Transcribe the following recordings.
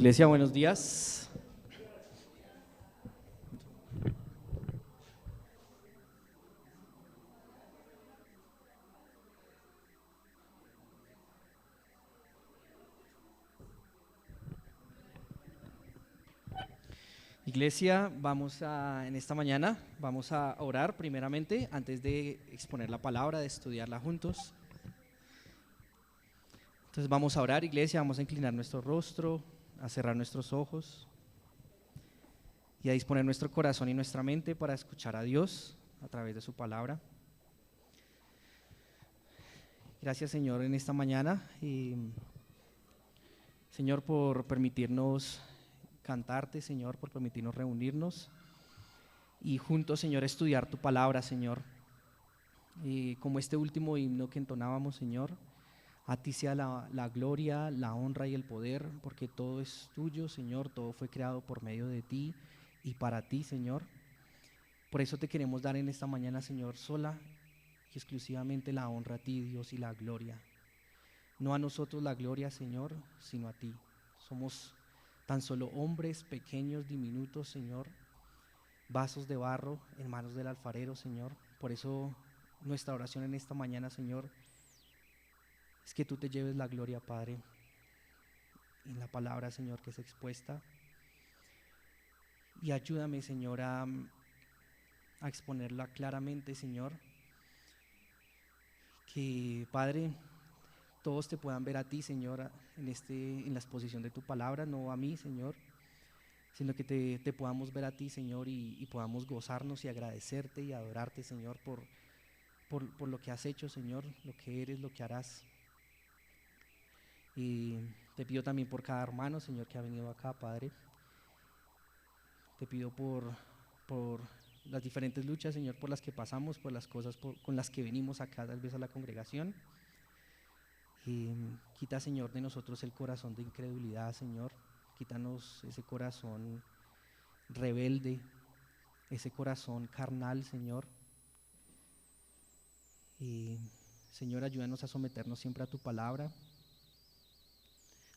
Iglesia, buenos días. Iglesia, en esta mañana vamos a orar primeramente antes de exponer la palabra, de estudiarla juntos. Entonces vamos a orar, iglesia, vamos a inclinar nuestro rostro, a cerrar nuestros ojos y a disponer nuestro corazón y nuestra mente para escuchar a Dios a través de su palabra. Gracias, Señor, en esta mañana y Señor, por permitirnos cantarte, Señor, por permitirnos reunirnos y juntos, Señor, estudiar tu palabra, Señor. Y como este último himno que entonábamos, Señor, a ti sea la gloria, la honra y el poder, porque todo es tuyo, Señor, todo fue creado por medio de ti y para ti, Señor. Por eso te queremos dar en esta mañana, Señor, sola y exclusivamente la honra a ti, Dios, y la gloria. No a nosotros la gloria, Señor, sino a ti. Somos tan solo hombres pequeños, diminutos, Señor, vasos de barro en manos del alfarero, Señor. Por eso nuestra oración en esta mañana, Señor, es que tú te lleves la gloria, Padre, en la palabra, Señor, que es expuesta. Y ayúdame, Señor, a exponerla claramente, Señor. Que, Padre, todos te puedan ver a ti, Señor, en la exposición de tu palabra, no a mí, Señor, sino que te podamos ver a ti, Señor, y podamos gozarnos y agradecerte y adorarte, Señor, por lo que has hecho, Señor, lo que eres, lo que harás. Y te pido también por cada hermano, Señor, que ha venido acá, Padre. Te pido por las diferentes luchas, Señor, por las que pasamos, por las cosas con las que venimos acá tal vez a la congregación. Y quita, Señor, de nosotros el corazón de incredulidad, Señor. Quítanos ese corazón rebelde, ese corazón carnal, Señor. Y Señor, ayúdanos a someternos siempre a tu palabra,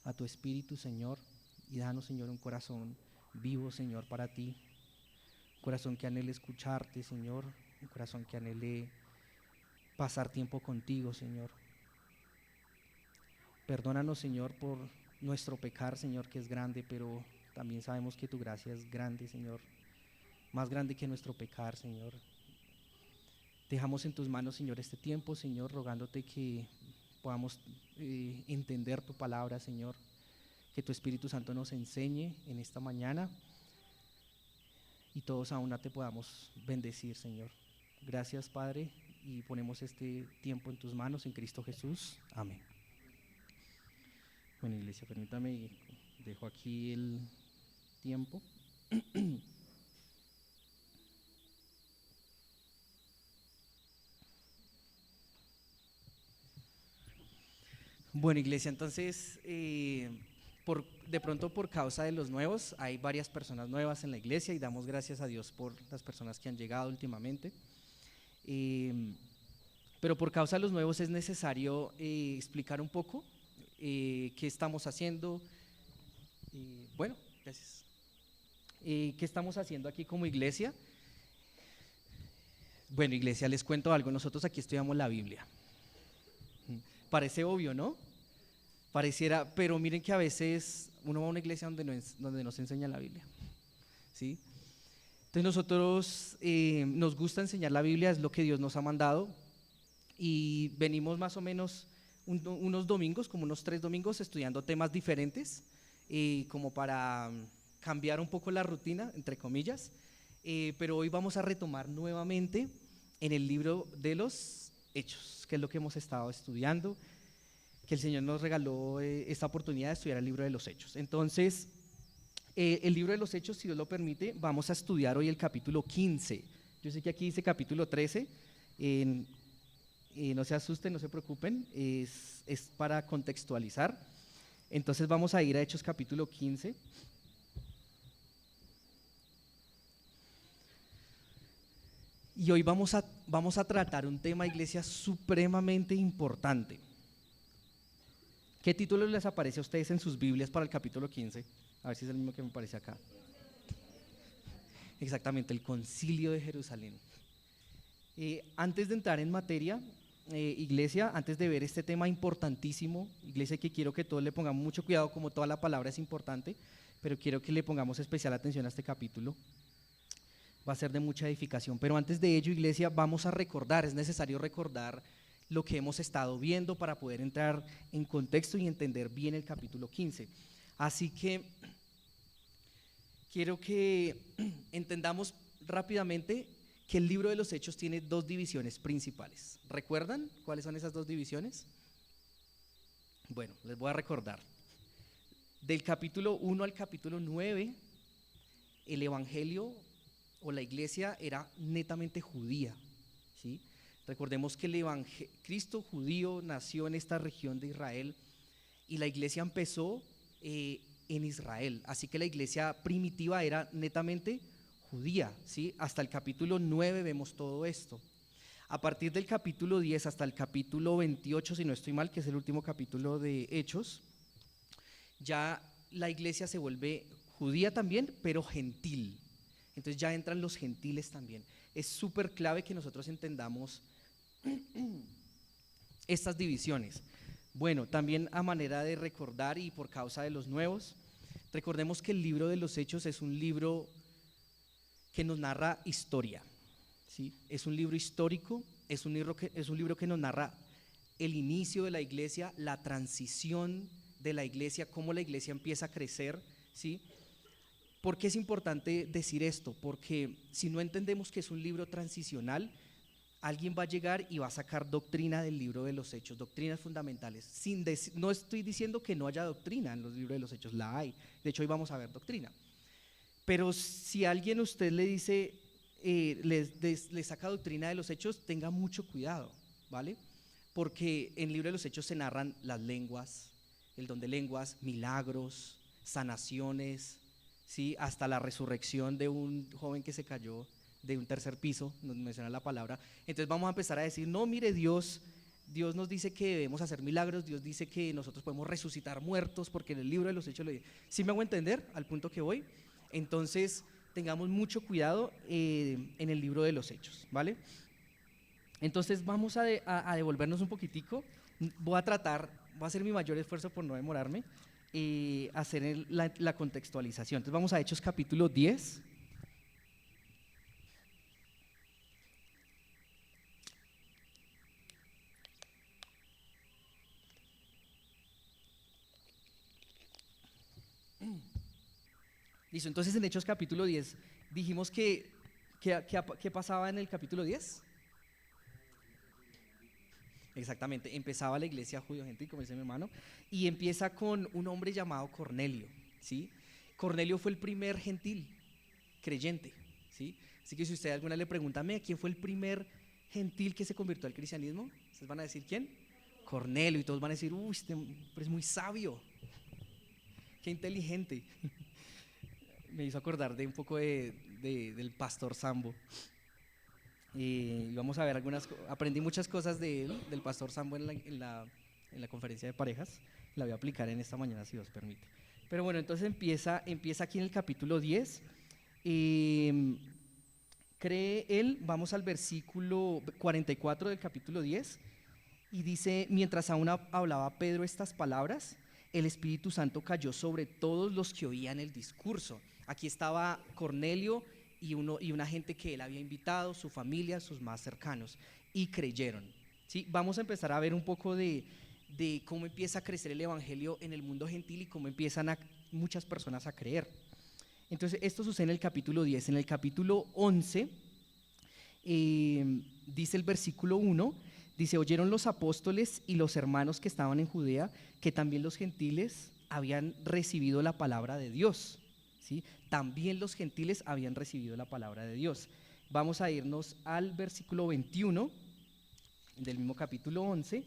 a tu espíritu, Señor. Y danos, Señor, un corazón vivo, Señor, para ti. Un corazón que anhele escucharte, Señor. Un corazón que anhele pasar tiempo contigo, Señor. Perdónanos, Señor, por nuestro pecar, Señor, que es grande, pero también sabemos que tu gracia es grande, Señor. Más grande que nuestro pecar, Señor. Dejamos en tus manos, Señor, este tiempo, Señor, rogándote que podamos entender tu palabra, Señor. Que tu Espíritu Santo nos enseñe en esta mañana y todos a una te podamos bendecir, Señor. Gracias, Padre, y ponemos este tiempo en tus manos, en Cristo Jesús. Amén. Bueno, iglesia, permítame, dejo aquí el tiempo. Bueno, iglesia, entonces, de pronto por causa de los nuevos, hay varias personas nuevas en la iglesia y damos gracias a Dios por las personas que han llegado últimamente. Pero por causa de los nuevos es necesario explicar un poco qué estamos haciendo. Bueno, gracias. ¿Qué estamos haciendo aquí como iglesia? Bueno, iglesia, les cuento algo. Nosotros aquí estudiamos la Biblia. Parece obvio, ¿no? Pareciera, pero miren que a veces uno va a una iglesia donde no se enseña la Biblia, ¿sí? Entonces nosotros nos gusta enseñar la Biblia, es lo que Dios nos ha mandado y venimos más o menos unos domingos, como unos 3 domingos estudiando temas diferentes como para cambiar un poco la rutina, entre comillas, pero hoy vamos a retomar nuevamente en el libro de los Hechos, que es lo que hemos estado estudiando, que el Señor nos regaló esta oportunidad de estudiar el libro de los Hechos. Entonces, el libro de los Hechos, si Dios lo permite, vamos a estudiar hoy el capítulo 15. Yo sé que aquí dice capítulo 13, no se asusten, no se preocupen, es para contextualizar. Entonces vamos a ir a Hechos capítulo 15. Y hoy vamos a tratar un tema, iglesia, supremamente importante. ¿Qué título les aparece a ustedes en sus Biblias para el capítulo 15? A ver si es el mismo que me aparece acá. Exactamente, el Concilio de Jerusalén. Antes de entrar en materia, iglesia, antes de ver este tema importantísimo, iglesia, que quiero que todos le pongamos mucho cuidado, como toda la palabra es importante, pero quiero que le pongamos especial atención a este capítulo. Va a ser de mucha edificación, pero antes de ello, iglesia, vamos a recordar, es necesario recordar lo que hemos estado viendo para poder entrar en contexto y entender bien el capítulo 15. Así que quiero que entendamos rápidamente que el libro de los Hechos tiene dos divisiones principales. ¿Recuerdan cuáles son esas dos divisiones? Bueno, les voy a recordar. Del capítulo 1 al capítulo 9, el evangelio o la iglesia era netamente judía, ¿sí? Recordemos que Cristo judío nació en esta región de Israel y la iglesia empezó en Israel, así que la iglesia primitiva era netamente judía, ¿sí? Hasta el capítulo 9 vemos todo esto. A partir del capítulo 10 hasta el capítulo 28, si no estoy mal, que es el último capítulo de Hechos, ya la iglesia se vuelve judía también, pero gentil. Entonces ya entran los gentiles también. Es súper clave que nosotros entendamos estas divisiones. Bueno, también a manera de recordar y por causa de los nuevos, recordemos que el libro de los Hechos es un libro que nos narra historia, ¿sí? Es un libro histórico, es un libro que nos narra el inicio de la iglesia, la transición de la iglesia, cómo la iglesia empieza a crecer, ¿sí? ¿Por qué es importante decir esto? Porque si no entendemos que es un libro transicional, alguien va a llegar y va a sacar doctrina del libro de los Hechos, doctrinas fundamentales. No estoy diciendo que no haya doctrina en los libros de los Hechos, la hay. De hecho, hoy vamos a ver doctrina. Pero si alguien a usted le dice, le saca doctrina de los Hechos, tenga mucho cuidado, ¿vale? Porque en el libro de los Hechos se narran las lenguas, el don de lenguas, milagros, sanaciones, ¿sí? Hasta la resurrección de un joven que se cayó de un tercer piso, nos menciona la palabra. Entonces vamos a empezar a decir, no, mire, Dios nos dice que debemos hacer milagros, Dios dice que nosotros podemos resucitar muertos, porque en el libro de los Hechos lo dice. ¿Sí me hago entender al punto que voy? Entonces tengamos mucho cuidado en el libro de los Hechos, ¿vale? Entonces vamos a devolvernos un poquitico. Voy a hacer mi mayor esfuerzo por no demorarme, hacer la contextualización. Entonces vamos a Hechos capítulo 10. Listo, entonces en Hechos capítulo 10 dijimos ¿qué pasaba en el capítulo 10? Exactamente, empezaba la iglesia judío-gentil, como dice mi hermano, y empieza con un hombre llamado Cornelio, ¿sí? Cornelio fue el primer gentil creyente, ¿sí? Así que si usted alguna le pregunta, ¿quién fue el primer gentil que se convirtió al cristianismo? ¿Ustedes van a decir quién? Cornelio, y todos van a decir, uy, este hombre es muy sabio, qué inteligente. Me hizo acordar de un poco del pastor Sambo. Y vamos a ver aprendí muchas cosas del pastor Sambo en la conferencia de parejas. La voy a aplicar en esta mañana, si Dios permite. Pero bueno, entonces empieza aquí en el capítulo 10. Cree él, vamos al versículo 44 del capítulo 10, y dice, mientras aún hablaba Pedro estas palabras, el Espíritu Santo cayó sobre todos los que oían el discurso. Aquí estaba Cornelio y una gente que él había invitado, su familia, sus más cercanos, y creyeron, ¿sí? Vamos a empezar a ver un poco de cómo empieza a crecer el evangelio en el mundo gentil y cómo empiezan muchas personas a creer. Entonces esto sucede en el capítulo 10. En el capítulo 11 dice el versículo 1, dice, oyeron los apóstoles y los hermanos que estaban en Judea que también los gentiles habían recibido la palabra de Dios, ¿sí? También los gentiles habían recibido la palabra de Dios. Vamos a irnos al versículo 21 del mismo capítulo 11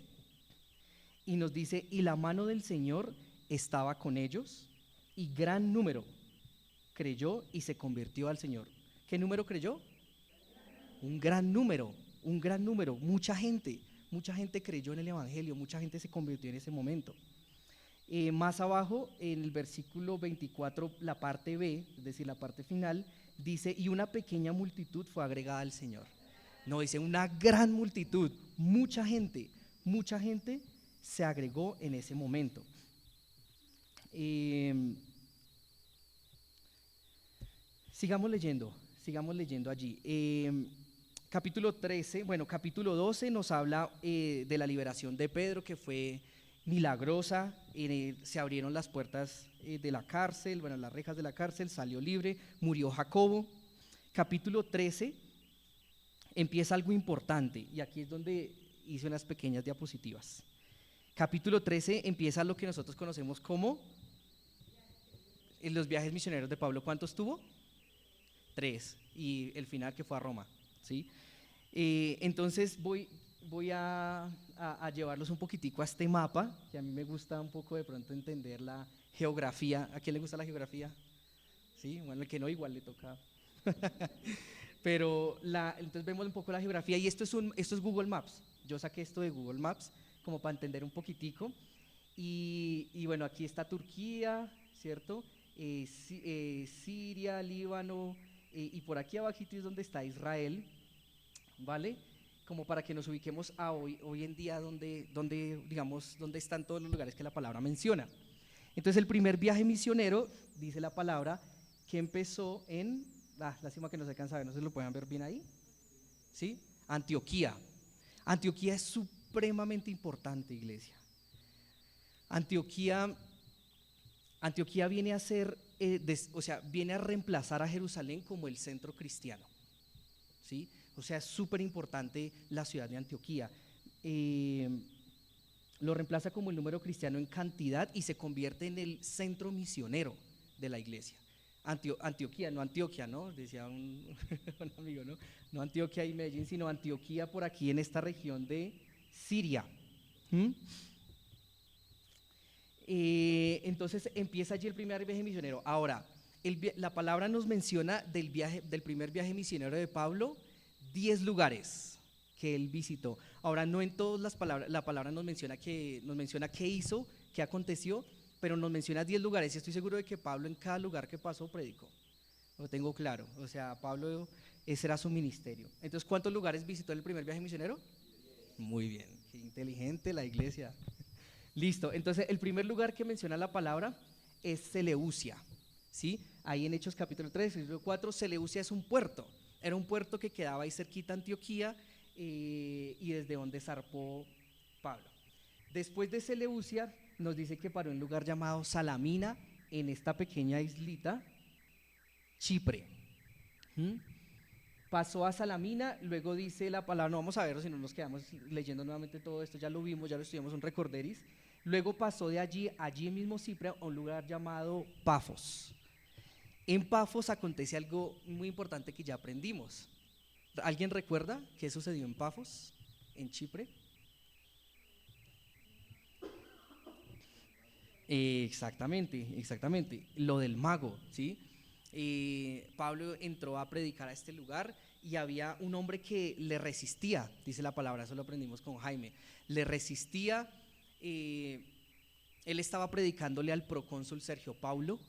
y nos dice, y la mano del Señor estaba con ellos y gran número creyó y se convirtió al Señor. ¿Qué número creyó? Un gran número, mucha gente creyó en el evangelio, mucha gente se convirtió en ese momento. Más abajo, en el versículo 24, la parte B, es decir, la parte final, dice, y una pequeña multitud fue agregada al Señor. No, dice una gran multitud, mucha gente se agregó en ese momento. Eh, sigamos leyendo allí. Capítulo 13, bueno, capítulo 12 nos habla de la liberación de Pedro, que fue milagrosa. Se abrieron las puertas de la cárcel, bueno, las rejas de la cárcel, salió libre, murió Jacobo. Capítulo 13 empieza algo importante, y aquí es donde hice unas pequeñas diapositivas. Capítulo 13 empieza lo que nosotros conocemos como los viajes misioneros de Pablo. ¿Cuántos tuvo? 3, y el final, que fue a Roma, ¿sí? Entonces voy a llevarlos un poquitico a este mapa, que a mí me gusta un poco de pronto entender la geografía. ¿A quién le gusta la geografía? Sí, bueno, el que no, igual le toca. Pero entonces vemos un poco la geografía, y esto es Google Maps. Yo saqué esto de Google Maps como para entender un poquitico. Y bueno, aquí está Turquía, ¿cierto? Siria, Líbano, y por aquí abajito es donde está Israel, ¿vale? Como para que nos ubiquemos a hoy en día digamos, donde están todos los lugares que la palabra menciona. Entonces el primer viaje misionero, dice la palabra, que empezó en, lástima que no se alcanza a ver, no se lo puedan ver bien ahí, ¿sí? Antioquía. Antioquía es supremamente importante, iglesia. Antioquía viene a ser, viene a reemplazar a Jerusalén como el centro cristiano, ¿sí? O sea, es súper importante la ciudad de Antioquía. Lo reemplaza como el número cristiano en cantidad y se convierte en el centro misionero de la iglesia. Antioquía, no Antioquia, ¿no? Decía un amigo, ¿no? No Antioquia y Medellín, sino Antioquía por aquí en esta región de Siria. Entonces empieza allí el primer viaje misionero. Ahora, la palabra nos menciona del primer viaje misionero de Pablo, 10 lugares que él visitó. Ahora, no en todas las palabras, la palabra nos menciona qué hizo, qué aconteció, pero nos menciona 10 lugares, y estoy seguro de que Pablo en cada lugar que pasó predicó. Lo tengo claro. O sea, Pablo, ese era su ministerio. Entonces, ¿cuántos lugares visitó en el primer viaje misionero? Muy bien, qué inteligente la iglesia. Listo, entonces el primer lugar que menciona la palabra es Seleucia, ¿sí? Ahí en Hechos capítulo 3, versículo 4, Seleucia es un puerto, era un puerto que quedaba ahí cerquita a Antioquía, y desde donde zarpó Pablo. Después de Seleucia nos dice que paró en un lugar llamado Salamina, en esta pequeña islita, Chipre. Pasó a Salamina, luego dice la palabra, no vamos a verlo si no nos quedamos leyendo nuevamente todo esto, ya lo vimos, ya lo estudiamos, un recorderis. Luego pasó de allí mismo Chipre, a un lugar llamado Pafos. En Pafos acontece algo muy importante que ya aprendimos. ¿Alguien recuerda qué sucedió en Pafos, en Chipre? Exactamente, lo del mago, ¿sí? Pablo entró a predicar a este lugar, y había un hombre que le resistía, dice la palabra, eso lo aprendimos con Jaime, le resistía. Él estaba predicándole al procónsul Sergio Paulo,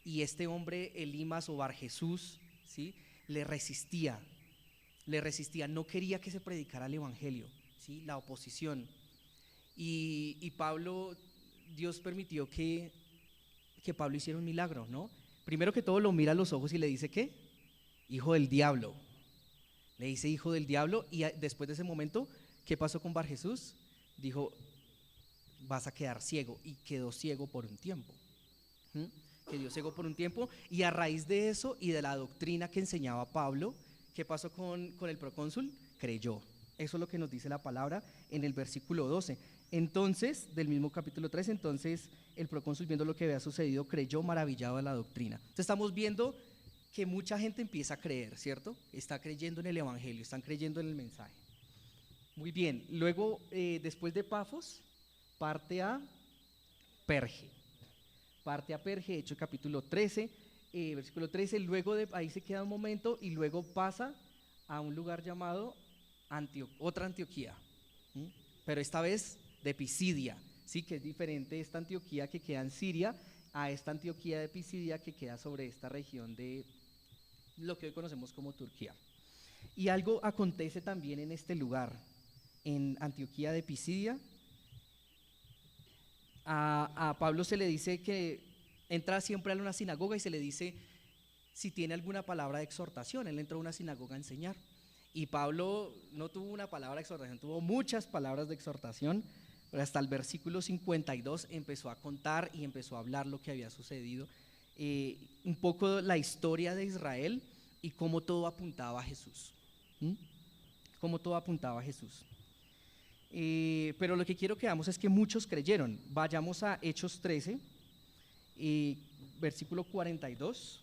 y este hombre, Elimas o Bar Jesús, ¿sí? le resistía, no quería que se predicara el evangelio, ¿sí? La oposición. Y Pablo, Dios permitió que Pablo hiciera un milagro, ¿no? Primero que todo lo mira a los ojos y le dice, ¿qué? Hijo del diablo. Le dice hijo del diablo, y después de ese momento, ¿qué pasó con Bar Jesús? Dijo, vas a quedar ciego, y quedó ciego por un tiempo. Quedó ciego por un tiempo, y a raíz de eso y de la doctrina que enseñaba Pablo, ¿qué pasó con el procónsul? Creyó. Eso es lo que nos dice la palabra en el versículo 12. Entonces, del mismo capítulo 3, entonces el procónsul, viendo lo que había sucedido, creyó, maravillado de la doctrina. Entonces estamos viendo que mucha gente empieza a creer, ¿cierto? Está creyendo en el evangelio, están creyendo en el mensaje. Muy bien, luego después de Pafos, parte a Perge. Hechos capítulo 13, versículo 13, luego de ahí se queda un momento, y luego pasa a un lugar llamado otra Antioquía, pero esta vez de Pisidia, sí, que es diferente esta Antioquía que queda en Siria a esta Antioquía de Pisidia que queda sobre esta región de lo que hoy conocemos como Turquía. Y algo acontece también en este lugar, en Antioquía de Pisidia. A Pablo se le dice que entra siempre a una sinagoga y se le dice si tiene alguna palabra de exhortación. Él entró a una sinagoga a enseñar. Y Pablo no tuvo una palabra de exhortación, tuvo muchas palabras de exhortación, pero hasta el versículo 52 empezó a contar y empezó a hablar lo que había sucedido, un poco la historia de Israel y cómo todo apuntaba a Jesús. ¿Mm? Cómo todo apuntaba a Jesús. Pero lo que quiero que veamos es que muchos creyeron. Vayamos a Hechos 13, versículo 42.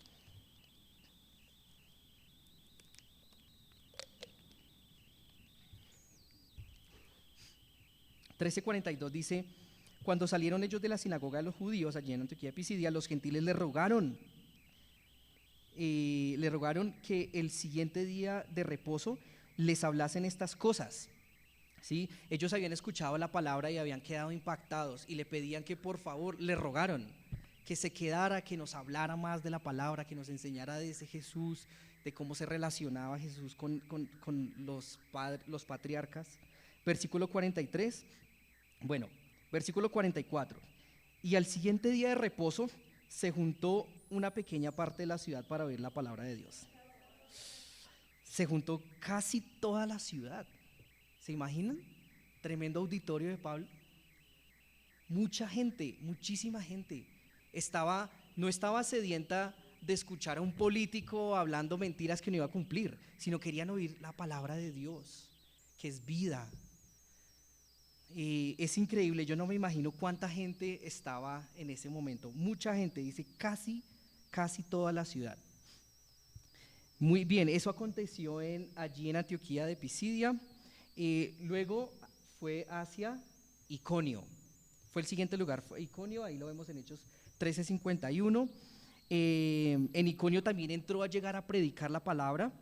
13:42 dice: cuando salieron ellos de la sinagoga de los judíos allí en Antioquía de Pisidia, los gentiles le rogaron que el siguiente día de reposo les hablasen estas cosas. ¿Sí? Ellos habían escuchado la palabra y habían quedado impactados y le pedían que por favor, le rogaron que se quedara, que nos hablara más de la palabra, que nos enseñara de ese Jesús, de cómo se relacionaba Jesús con los patriarcas. Versículo 43. Bueno, versículo 44. Y al siguiente día de reposo se juntó una pequeña parte de la ciudad para oír la palabra de Dios. Se juntó casi toda la ciudad. ¿Se imaginan? Tremendo auditorio de Pablo. Mucha gente, muchísima gente. No estaba sedienta de escuchar a un político hablando mentiras que no iba a cumplir, sino querían oír la palabra de Dios, que es vida. Es increíble, yo no me imagino cuánta gente estaba en ese momento. Mucha gente, dice casi toda la ciudad. Muy bien, eso aconteció allí en Antioquía de Pisidia. Luego fue hacia Iconio. Fue el siguiente lugar, fue Iconio, ahí lo vemos en Hechos 13:51. En Iconio también entró a llegar a predicar la palabra.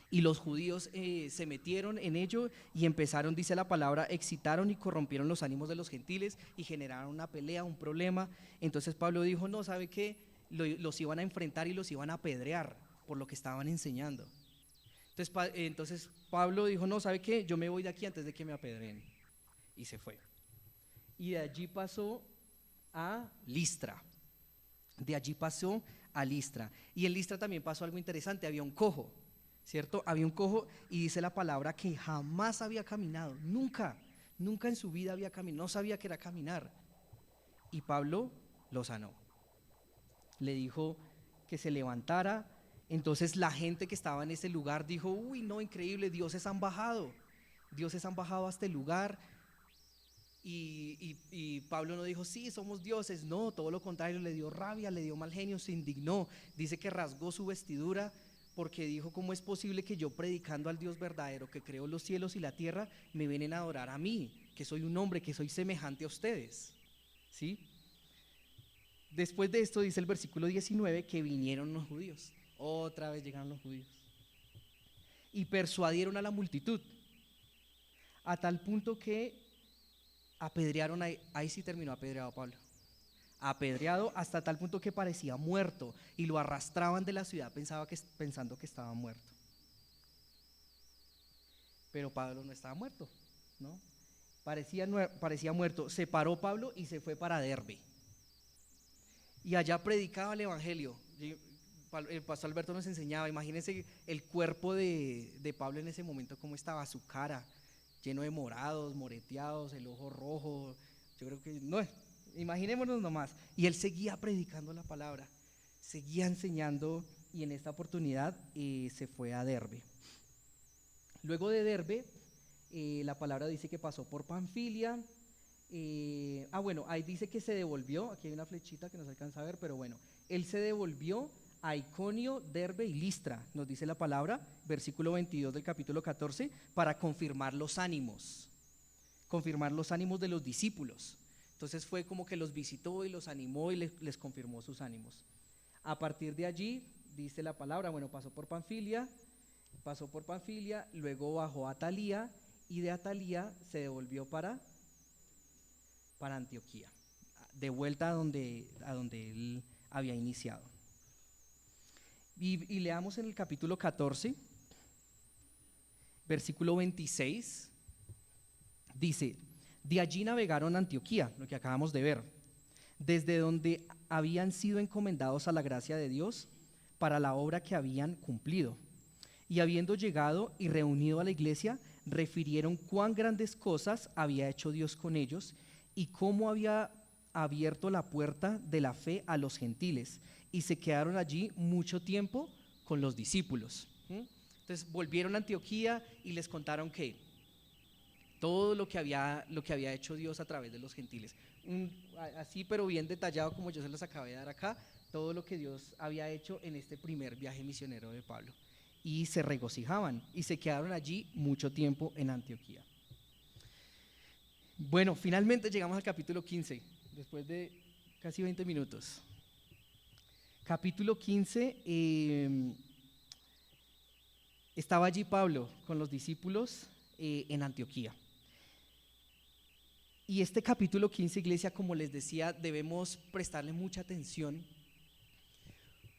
Y los judíos se metieron en ello y empezaron, dice la palabra, excitaron y corrompieron los ánimos de los gentiles y generaron una pelea, un problema. Entonces Pablo dijo, no, ¿sabe qué? Los iban a enfrentar y los iban a apedrear por lo que estaban enseñando. Entonces Pablo dijo, no, ¿sabe qué? Yo me voy de aquí antes de que me apedreen. Y se fue. Y de allí pasó a Listra. De allí pasó a Listra. Y en Listra también pasó algo interesante, había un cojo. ¿Cierto? Había un cojo y dice la palabra que jamás había caminado, nunca en su vida había caminado, no sabía qué era caminar. Y Pablo lo sanó. Le dijo que se levantara. Entonces la gente que estaba en ese lugar dijo, uy, no, increíble, dioses han bajado a este lugar. Y Pablo no dijo, sí, somos dioses, no, todo lo contrario, le dio rabia, le dio mal genio, se indignó. Dice que rasgó su vestidura porque dijo, ¿cómo es posible que yo predicando al Dios verdadero que creó los cielos y la tierra me vienen a adorar a mí, que soy un hombre, que soy semejante a ustedes? ¿Sí? Después de esto dice el versículo 19 que vinieron los judíos, otra vez llegaron los judíos y persuadieron a la multitud a tal punto que apedrearon, ahí sí terminó apedreado Pablo. Apedreado hasta tal punto que parecía muerto y lo arrastraban de la ciudad pensando que estaba muerto. Pero Pablo no estaba muerto, ¿no? Parecía muerto. Se paró Pablo y se fue para Derbe. Y allá predicaba el evangelio. El pastor Alberto nos enseñaba, imagínense el cuerpo de Pablo en ese momento, cómo estaba su cara, lleno de morados, moreteados, el ojo rojo. Yo creo que no, imaginémonos nomás. Y él seguía predicando la palabra, seguía enseñando y en esta oportunidad se fue a Derbe. Luego de Derbe, la palabra dice que pasó por Panfilia. Bueno, ahí dice que se devolvió, aquí hay una flechita que no se alcanza a ver, pero bueno, él se devolvió a Iconio, Derbe y Listra, nos dice la palabra, versículo 22 del capítulo 14, para confirmar los ánimos de los discípulos. Entonces fue como que los visitó y los animó y les confirmó sus ánimos. A partir de allí, dice la palabra, bueno, pasó por Panfilia, luego bajó a Atalía y de Atalía se devolvió para para Antioquía, de vuelta a donde él había iniciado. Y leamos en el capítulo 14, versículo 26, dice: de allí navegaron a Antioquía, lo que acabamos de ver, desde donde habían sido encomendados a la gracia de Dios para la obra que habían cumplido. Y habiendo llegado y reunido a la iglesia, refirieron cuán grandes cosas había hecho Dios con ellos y cómo había abierto la puerta de la fe a los gentiles, y se quedaron allí mucho tiempo con los discípulos. Entonces volvieron a Antioquía y les contaron que todo lo que había hecho Dios a través de los gentiles, así pero bien detallado como yo se los acabé de dar acá, todo lo que Dios había hecho en este primer viaje misionero de Pablo. Y se regocijaban y se quedaron allí mucho tiempo en Antioquía. Bueno, finalmente llegamos al capítulo 15, después de casi 20 minutos. Capítulo 15, estaba allí Pablo con los discípulos en Antioquía. Y este capítulo 15, iglesia, como les decía, debemos prestarle mucha atención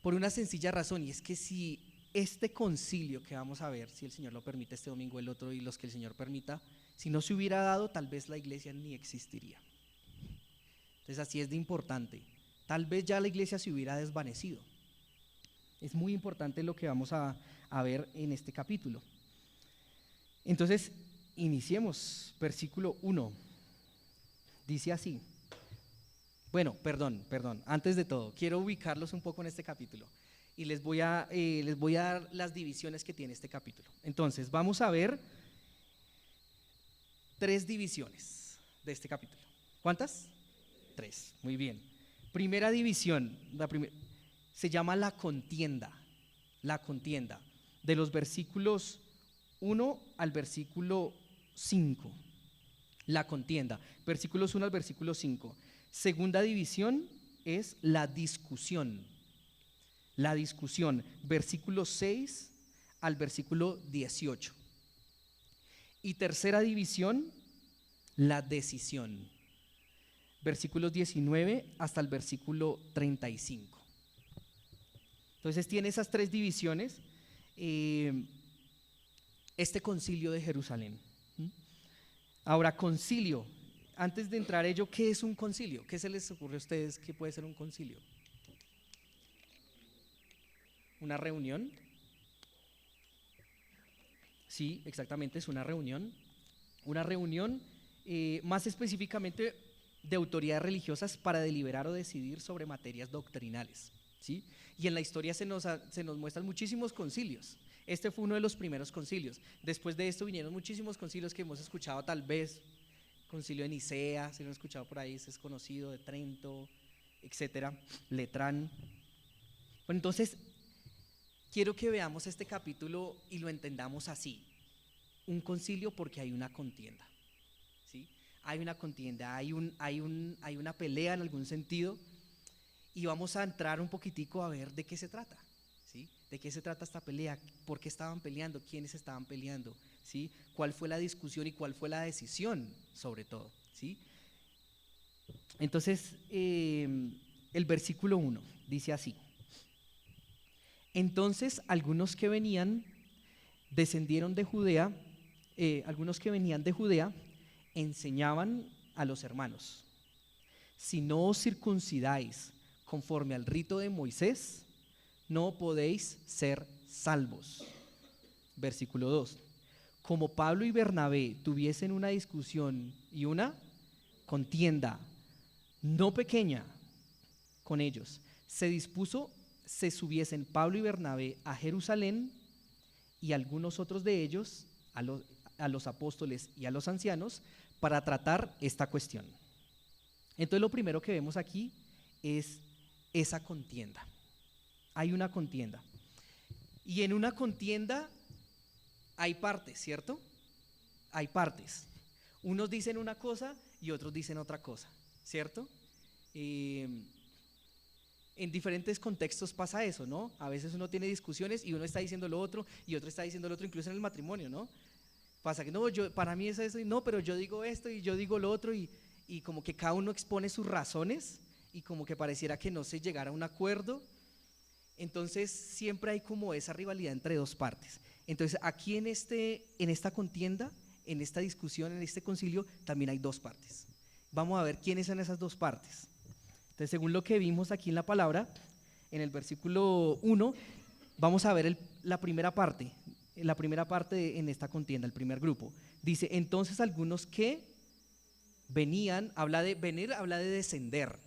por una sencilla razón, y es que si este concilio que vamos a ver, si el Señor lo permite este domingo, el otro y los que el Señor permita, si no se hubiera dado, tal vez la iglesia ni existiría. Entonces así es de importante. Tal vez ya la iglesia se hubiera desvanecido. Es muy importante lo que vamos a ver en este capítulo. Entonces, iniciemos. Versículo 1. Dice así. Bueno, perdón. Antes de todo, quiero ubicarlos un poco en este capítulo. Y les voy a dar las divisiones que tiene este capítulo. Entonces, vamos a ver 3 divisiones de este capítulo. ¿Cuántas? 3. Muy bien. Primera división, se llama la contienda. La contienda. De los versículos 1 al versículo 5. La contienda. Versículos 1 al versículo 5. Segunda división es la discusión. La discusión, versículos 6 al versículo 18. Y tercera división, la decisión, versículos 19 hasta el versículo 35. Entonces tiene esas 3 divisiones este concilio de Jerusalén. Ahora, concilio, antes de entrar a ello, ¿qué es un concilio? ¿Qué se les ocurre a ustedes que puede ser un concilio? ¿Una reunión? Sí, exactamente, es una reunión. Una reunión más específicamente de autoridades religiosas para deliberar o decidir sobre materias doctrinales, ¿sí? Y en la historia se nos muestran muchísimos concilios. Este fue uno de los primeros concilios. Después de esto vinieron muchísimos concilios que hemos escuchado, tal vez concilio de Nicea, si lo han escuchado por ahí, es conocido, de Trento, etcétera, Letrán. Bueno, entonces quiero que veamos este capítulo y lo entendamos así. Un concilio porque hay una contienda, ¿sí? Hay una contienda, hay una pelea en algún sentido, y vamos a entrar un poquitico a ver de qué se trata, ¿sí? De qué se trata esta pelea, por qué estaban peleando, quiénes estaban peleando, ¿sí? Cuál fue la discusión y cuál fue la decisión, sobre todo, ¿sí? Entonces, el versículo 1 dice así: entonces algunos que venían de Judea enseñaban a los hermanos: si no os circuncidáis conforme al rito de Moisés, no podéis ser salvos. Versículo 2. Como Pablo y Bernabé tuviesen una discusión y una contienda no pequeña con ellos, se dispuso se subiesen Pablo y Bernabé a Jerusalén, y algunos otros de ellos a los apóstoles y a los ancianos, para tratar esta cuestión. Entonces lo primero que vemos aquí es esa contienda. Hay una contienda, y en una contienda hay partes, ¿cierto? Hay partes. Unos dicen una cosa y otros dicen otra cosa, ¿cierto? En diferentes contextos pasa eso, ¿no? A veces uno tiene discusiones y uno está diciendo lo otro y otro está diciendo lo otro, incluso en el matrimonio, ¿no? Pasa que no, para mí es eso y no, pero yo digo esto y yo digo lo otro, y y como que cada uno expone sus razones y como que pareciera que no se llegara a un acuerdo. Entonces siempre hay como esa rivalidad entre dos partes. Entonces aquí en esta contienda, en esta discusión, en este concilio, también hay dos partes. Vamos a ver quiénes son esas dos partes. Entonces, según lo que vimos aquí en la palabra, en el versículo 1, vamos a ver la primera parte en esta contienda, el primer grupo. Dice, entonces algunos que venían, habla de venir, habla de descender,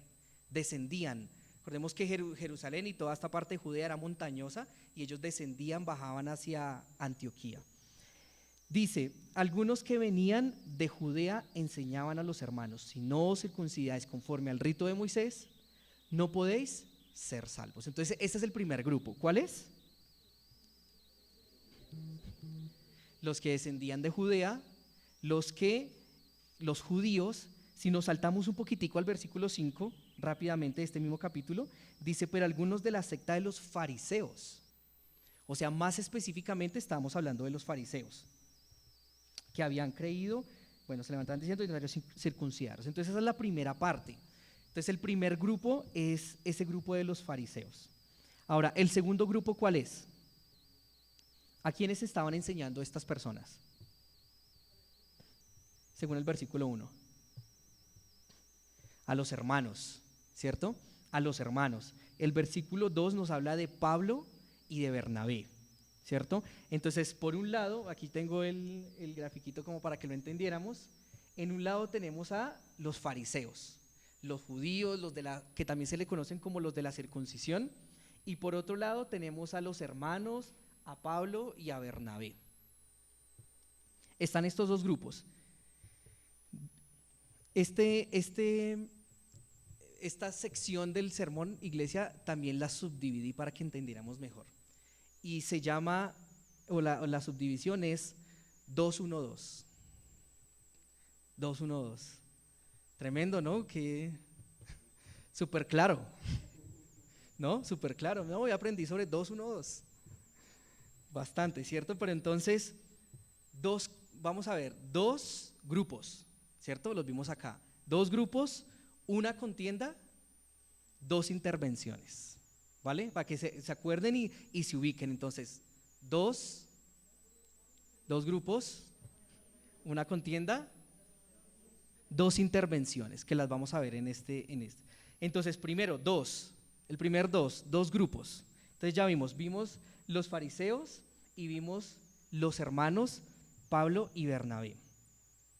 descendían. Recordemos que Jerusalén y toda esta parte de Judea era montañosa y ellos descendían, bajaban hacia Antioquía. Dice, algunos que venían de Judea enseñaban a los hermanos, si no os circuncidáis conforme al rito de Moisés, no podéis ser salvos. Entonces, este es el primer grupo. ¿Cuál es? Los que descendían de Judea, los judíos. Si nos saltamos un poquitico al versículo 5, rápidamente de este mismo capítulo, dice, pero algunos de la secta de los fariseos, o sea, más específicamente estamos hablando de los fariseos, que habían creído, bueno, se levantaban diciendo, es necesario circuncidaros. Entonces esa es la primera parte. Entonces el primer grupo es ese grupo de los fariseos. Ahora, el segundo grupo, ¿cuál es? ¿A quiénes estaban enseñando estas personas? Según el versículo 1. A los hermanos, ¿cierto? A los hermanos. El versículo 2 nos habla de Pablo y de Bernabé, ¿cierto? Entonces, por un lado, aquí tengo el grafiquito como para que lo entendiéramos. En un lado tenemos a los fariseos, los judíos, que también se le conocen como los de la circuncisión, y por otro lado tenemos a los hermanos, a Pablo y a Bernabé. Están estos dos grupos. Esta sección del sermón, iglesia, también la subdividí para que entendiéramos mejor. Y se llama, la subdivisión es 2-1-2. 2-1-2. Tremendo, ¿no? Que súper claro. ¿No? Súper claro. No, hoy aprendí sobre 2-1-2. Bastante, ¿cierto? Pero entonces, vamos a ver, dos grupos, ¿cierto? Los vimos acá. Dos grupos, una contienda, dos intervenciones, ¿vale? Para que se acuerden y se ubiquen. Entonces, dos grupos, una contienda, dos intervenciones, que las vamos a ver en este. Entonces, primero, dos grupos. Entonces ya vimos los fariseos y vimos los hermanos Pablo y Bernabé.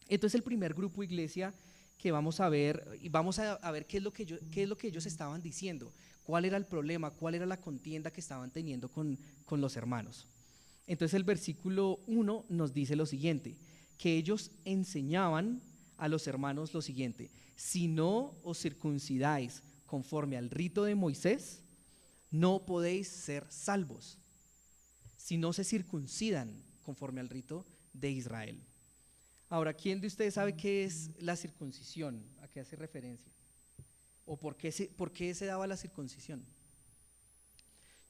Entonces el primer grupo, iglesia, que vamos a ver, y vamos a ver qué es lo que ellos estaban diciendo, cuál era el problema, cuál era la contienda que estaban teniendo con los hermanos. Entonces el versículo 1 nos dice lo siguiente, que ellos enseñaban a los hermanos lo siguiente: si no os circuncidáis conforme al rito de Moisés, no podéis ser salvos. Si no se circuncidan conforme al rito de Israel. Ahora, ¿quién de ustedes sabe qué es la circuncisión? ¿A qué hace referencia? ¿O por qué se daba la circuncisión? Yo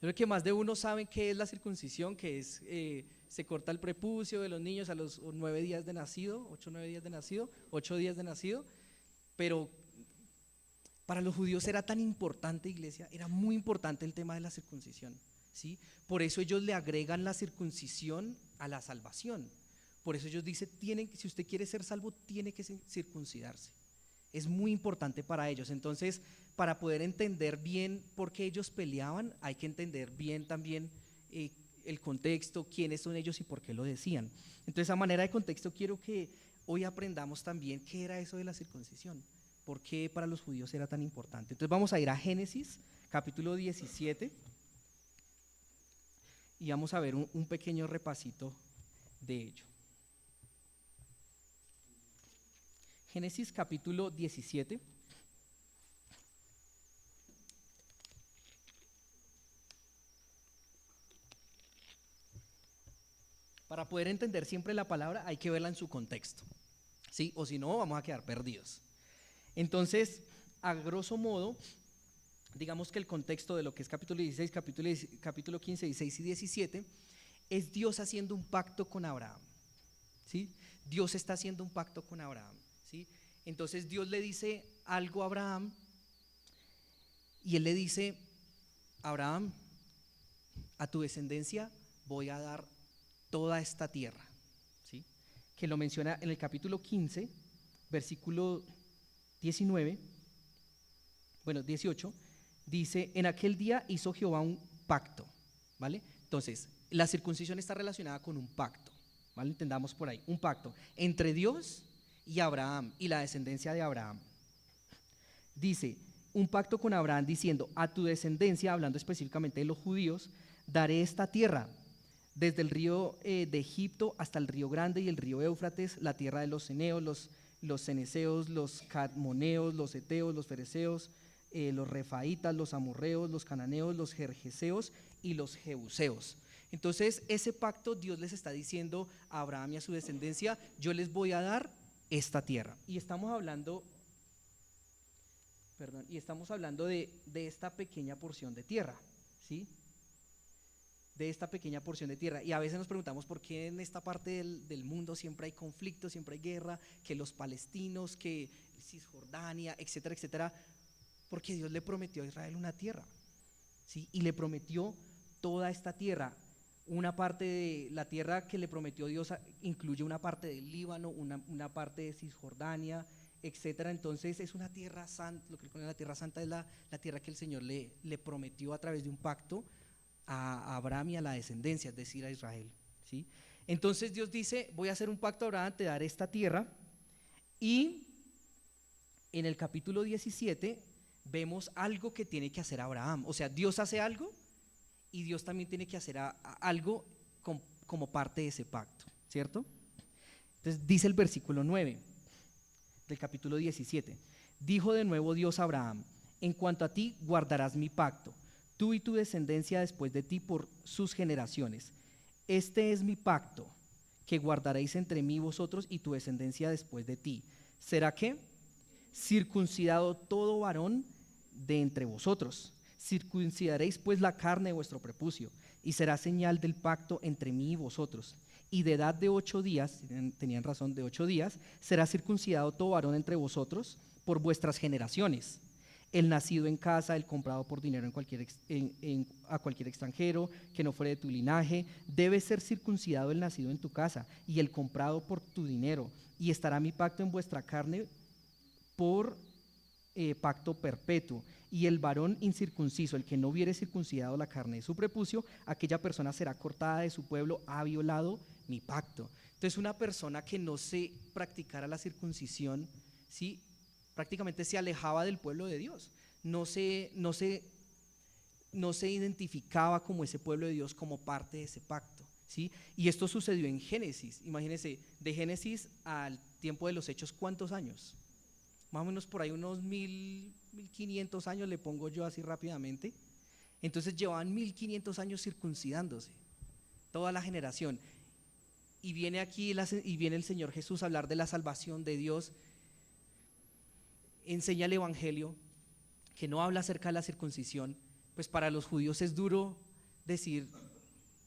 creo que más de uno saben qué es la circuncisión, que es, se corta el prepucio de los niños a los 9 días de nacido, 8 días de nacido, pero para los judíos era tan importante, iglesia, era muy importante el tema de la circuncisión, ¿sí? Por eso ellos le agregan la circuncisión a la salvación. Por eso ellos dicen, si usted quiere ser salvo, tiene que circuncidarse. Es muy importante para ellos. Entonces, para poder entender bien por qué ellos peleaban, hay que entender bien también el contexto, quiénes son ellos y por qué lo decían. Entonces, a manera de contexto, quiero que hoy aprendamos también qué era eso de la circuncisión, por qué para los judíos era tan importante. Entonces, vamos a ir a Génesis, capítulo 17, y vamos a ver un pequeño repasito de ello. Génesis capítulo 17. Para poder entender siempre la palabra hay que verla en su contexto, ¿sí? O si no, vamos a quedar perdidos. Entonces, a grosso modo, digamos que el contexto de lo que es capítulo 16, capítulo 15, 16 y 17 es Dios haciendo un pacto con Abraham, ¿sí? Dios está haciendo un pacto con Abraham, ¿sí? Entonces Dios le dice algo a Abraham y él le dice: Abraham, a tu descendencia voy a dar toda esta tierra, ¿sí? Que lo menciona en el capítulo 15, versículo 19, bueno, 18, dice: en aquel día hizo Jehová un pacto, ¿vale? Entonces, la circuncisión está relacionada con un pacto, ¿vale? Entendamos por ahí, un pacto entre Dios y Abraham y la descendencia de Abraham. Dice, un pacto con Abraham diciendo: a tu descendencia, hablando específicamente de los judíos, daré esta tierra, desde el río de Egipto hasta el río Grande y el río Éufrates, la tierra de los ceneos, los ceneseos, los cadmoneos, los heteos, los fereceos, los refaitas, los amorreos, los cananeos, los jerjeseos y los jebuseos. Entonces, ese pacto Dios les está diciendo a Abraham y a su descendencia: yo les voy a dar esta tierra. Y estamos hablando de esta pequeña porción de tierra, ¿sí? De esta pequeña porción de tierra. Y a veces nos preguntamos por qué en esta parte del mundo siempre hay conflicto, siempre hay guerra, que los palestinos, que Cisjordania, etcétera, etcétera. Porque Dios le prometió a Israel una tierra, ¿sí? Y le prometió toda esta tierra. Una parte de la tierra que le prometió Dios incluye una parte del Líbano, una parte de Cisjordania, etcétera. Entonces es una tierra santa. Lo que le ponen la tierra santa es la tierra que el Señor le prometió a través de un pacto a Abraham y a la descendencia, es decir, a Israel, ¿sí? Entonces Dios dice: voy a hacer un pacto a Abraham, te daré esta tierra. Y en el capítulo 17 vemos algo que tiene que hacer Abraham. O sea, Dios hace algo y Dios también tiene que hacer algo como parte de ese pacto, ¿cierto? Entonces dice el versículo 9 del capítulo 17: dijo de nuevo Dios a Abraham: en cuanto a ti, guardarás mi pacto, tú y tu descendencia después de ti por sus generaciones. Este es mi pacto que guardaréis entre mí vosotros y tu descendencia después de ti. ¿Será que? Circuncidado todo varón de entre vosotros. Circuncidaréis pues la carne de vuestro prepucio, y será señal del pacto entre mí y vosotros. Y de edad de 8 días, tenían razón, de 8 días, será circuncidado todo varón entre vosotros por vuestras generaciones. El nacido en casa, el comprado por dinero a cualquier extranjero que no fuere de tu linaje, debe ser circuncidado el nacido en tu casa y el comprado por tu dinero. Y estará mi pacto en vuestra carne por pacto perpetuo. Y el varón incircunciso, el que no hubiere circuncidado la carne de su prepucio, aquella persona será cortada de su pueblo, ha violado mi pacto. Entonces, una persona que no se practicara la circuncisión, ¿sí?, prácticamente se alejaba del pueblo de Dios, no se identificaba como ese pueblo de Dios, como parte de ese pacto, ¿sí? Y esto sucedió en Génesis. Imagínense, de Génesis al tiempo de los Hechos, ¿cuántos años? Más o menos por ahí unos 1500 años, le pongo yo así rápidamente. Entonces llevaban 1500 años circuncidándose, toda la generación. Y viene aquí y viene el Señor Jesús a hablar de la salvación de Dios. Enseña el Evangelio, que no habla acerca de la circuncisión. Pues para los judíos es duro decir: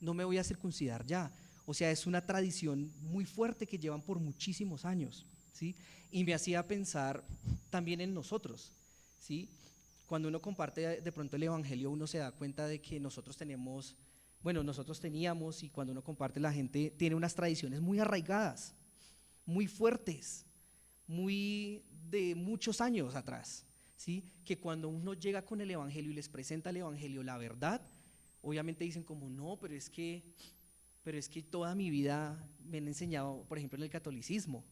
no me voy a circuncidar ya. O sea, es una tradición muy fuerte que llevan por muchísimos años, ¿sí? Y me hacía pensar también en nosotros, ¿sí? Cuando uno comparte de pronto el Evangelio, uno se da cuenta de que nosotros teníamos, y cuando uno comparte, la gente tiene unas tradiciones muy arraigadas, muy fuertes, muy de muchos años atrás, ¿sí? Que cuando uno llega con el Evangelio y les presenta el Evangelio, la verdad, obviamente dicen como: no, pero es que toda mi vida me han enseñado, por ejemplo en el catolicismo,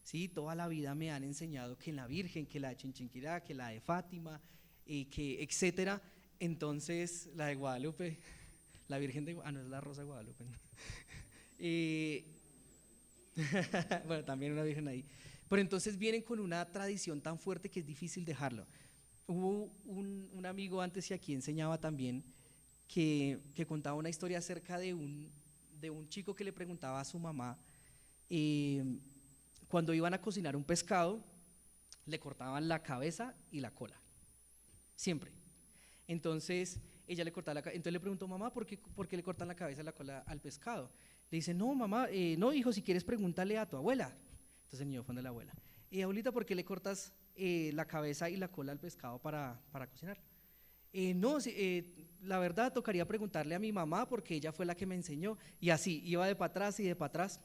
¿sí? Toda la vida me han enseñado que la Virgen, que la de Chinchinquirá, que la de Fátima, que etcétera. Entonces la de Guadalupe, la Virgen de no es la Rosa de Guadalupe, ¿no? Bueno, también una Virgen ahí. Pero entonces vienen con una tradición tan fuerte que es difícil dejarlo. Hubo un amigo antes, y aquí enseñaba también, que contaba una historia acerca de un chico que le preguntaba a su mamá, cuando iban a cocinar un pescado, le cortaban la cabeza y la cola, siempre. Entonces ella le cortaba entonces le preguntó: mamá, ¿por qué le cortan la cabeza y la cola al pescado? Le dice: no, mamá, no, hijo, si quieres pregúntale a tu abuela. Entonces el niño fue de la abuela Abuelita, ¿por qué le cortas la cabeza y la cola al pescado para cocinar? No, sí, la verdad tocaría preguntarle a mi mamá porque ella fue la que me enseñó. Y así, iba de para atrás y de para atrás,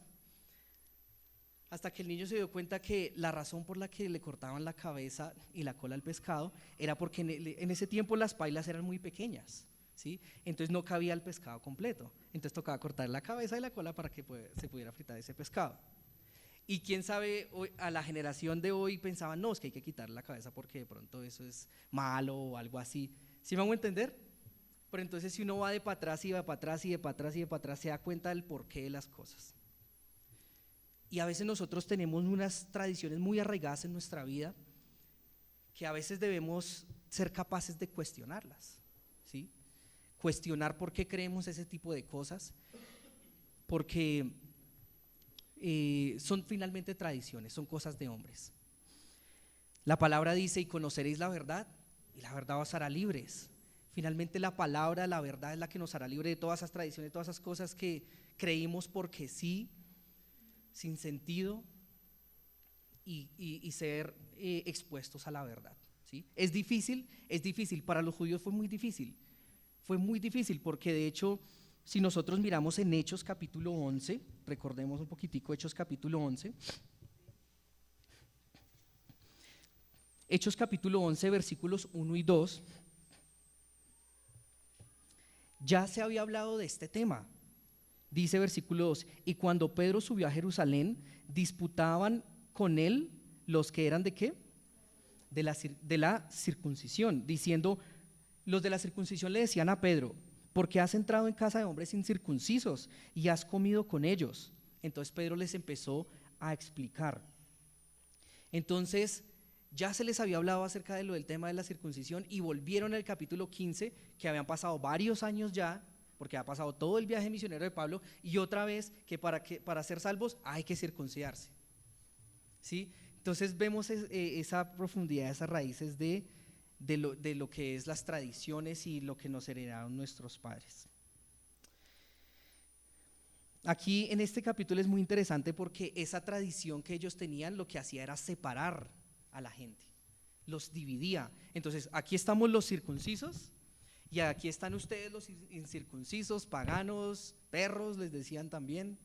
hasta que el niño se dio cuenta que la razón por la que le cortaban la cabeza y la cola al pescado era porque en ese tiempo las pailas eran muy pequeñas, ¿sí? Entonces no cabía el pescado completo, entonces tocaba cortar la cabeza y la cola para que se pudiera fritar ese pescado. Y quién sabe, hoy, a la generación de hoy pensaban, no, es que hay que quitarle la cabeza porque de pronto eso es malo o algo así. ¿Sí me hago entender? Pero entonces si uno va de para atrás y va para atrás y de para atrás y de para atrás, se da cuenta del porqué de las cosas. Y a veces nosotros tenemos unas tradiciones muy arraigadas en nuestra vida que a veces debemos ser capaces de cuestionarlas, ¿sí? Cuestionar por qué creemos ese tipo de cosas, porque son finalmente tradiciones, son cosas de hombres. La palabra dice: y conoceréis la verdad, y la verdad os hará libres. Finalmente la palabra, la verdad es la que nos hará libre de todas esas tradiciones, de todas esas cosas que creímos porque sí, sin sentido, y ser expuestos a la verdad, ¿sí? Es difícil, para los judíos fue muy difícil porque de hecho, si nosotros miramos en Hechos capítulo 11, recordemos un poquitico Hechos capítulo 11, Hechos capítulo 11 versículos 1 y 2, ya se había hablado de este tema. Dice versículo 2: y cuando Pedro subió a Jerusalén, disputaban con él los que eran ¿de qué? De la circuncisión, diciendo, los de la circuncisión le decían a Pedro: ¿por qué has entrado en casa de hombres incircuncisos y has comido con ellos? Entonces Pedro les empezó a explicar. Entonces ya se les había hablado acerca de lo del tema de la circuncisión y volvieron al capítulo 15, que habían pasado varios años ya, porque ha pasado todo el viaje misionero de Pablo, y otra vez que para ser salvos hay que circuncidarse, ¿sí? Entonces vemos esa profundidad, esas raíces de lo que es las tradiciones y lo que nos heredaron nuestros padres. Aquí en este capítulo es muy interesante porque esa tradición que ellos tenían lo que hacía era separar a la gente, los dividía. Entonces aquí estamos los circuncisos y aquí están ustedes los incircuncisos, paganos, perros, les decían también.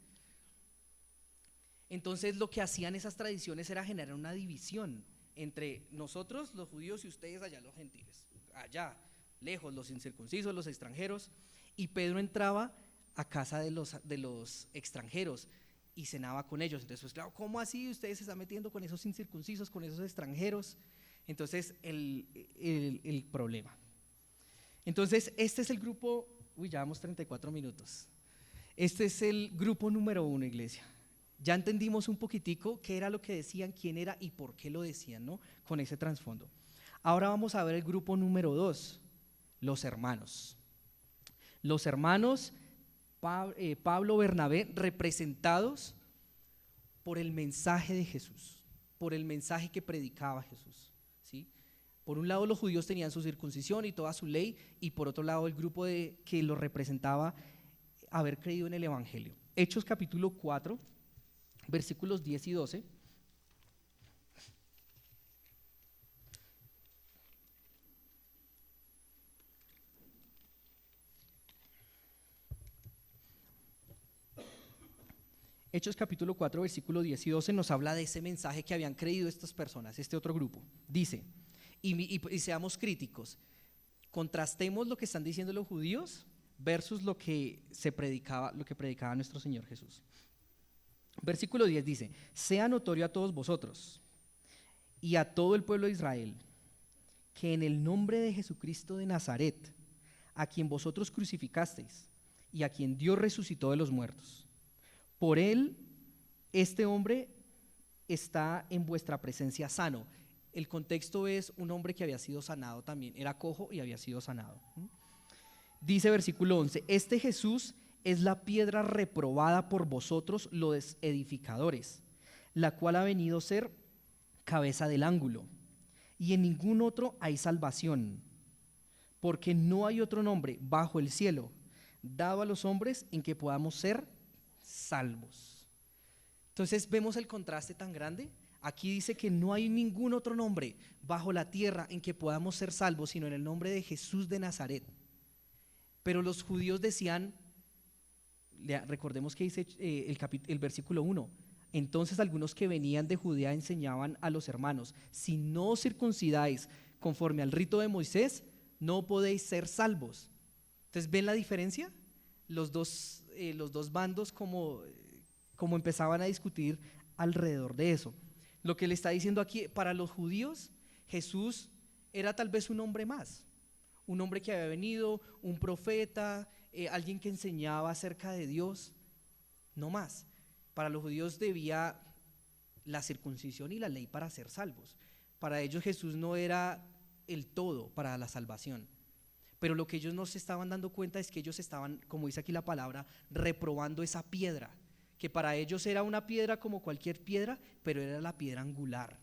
Entonces lo que hacían esas tradiciones era generar una división entre nosotros los judíos y ustedes allá los gentiles, allá lejos los incircuncisos, los extranjeros. Y Pedro entraba a casa de los extranjeros y cenaba con ellos. Entonces pues claro, ¿cómo así ustedes se están metiendo con esos incircuncisos, con esos extranjeros? Entonces el problema. Entonces este es el grupo, ya vamos 34 minutos. Este es el grupo número 1, iglesia. Ya entendimos un poquitico qué era lo que decían, quién era y por qué lo decían, ¿no? Con ese trasfondo. Ahora vamos a ver el grupo número 2, los hermanos. Los hermanos Pablo, Bernabé, representados por el mensaje de Jesús, por el mensaje que predicaba Jesús, ¿sí? Por un lado los judíos tenían su circuncisión y toda su ley, y por otro lado el grupo que los representaba haber creído en el evangelio. Hechos capítulo 4, versículos 10 y 12. Hechos capítulo 4, versículo 10 y 12 nos habla de ese mensaje que habían creído estas personas, este otro grupo. Dice, y seamos críticos, contrastemos lo que están diciendo los judíos versus lo que predicaba nuestro Señor Jesús. Versículo 10 dice: sea notorio a todos vosotros y a todo el pueblo de Israel que en el nombre de Jesucristo de Nazaret, a quien vosotros crucificasteis y a quien Dios resucitó de los muertos, por él este hombre está en vuestra presencia sano. El contexto es un hombre que había sido sanado también, era cojo y había sido sanado. Dice versículo 11: este Jesús es la piedra reprobada por vosotros los edificadores, la cual ha venido a ser cabeza del ángulo, y en ningún otro hay salvación, porque no hay otro nombre bajo el cielo dado a los hombres en que podamos ser salvos. Entonces vemos el contraste tan grande. Aquí dice que no hay ningún otro nombre bajo la tierra en que podamos ser salvos, sino en el nombre de Jesús de Nazaret. Pero los judíos decían, recordemos que dice el versículo 1, entonces algunos que venían de Judea enseñaban a los hermanos, si no os circuncidáis conforme al rito de Moisés, no podéis ser salvos. Entonces, ¿ven la diferencia? Los dos bandos como empezaban a discutir alrededor de eso. Lo que le está diciendo aquí, para los judíos, Jesús era tal vez un hombre más, un hombre que había venido, un profeta, alguien que enseñaba acerca de Dios, no más. Para los judíos debía la circuncisión y la ley para ser salvos. Para ellos Jesús no era el todo para la salvación. Pero lo que ellos no se estaban dando cuenta es que ellos estaban, como dice aquí la palabra, reprobando esa piedra, que para ellos era una piedra como cualquier piedra, pero era la piedra angular,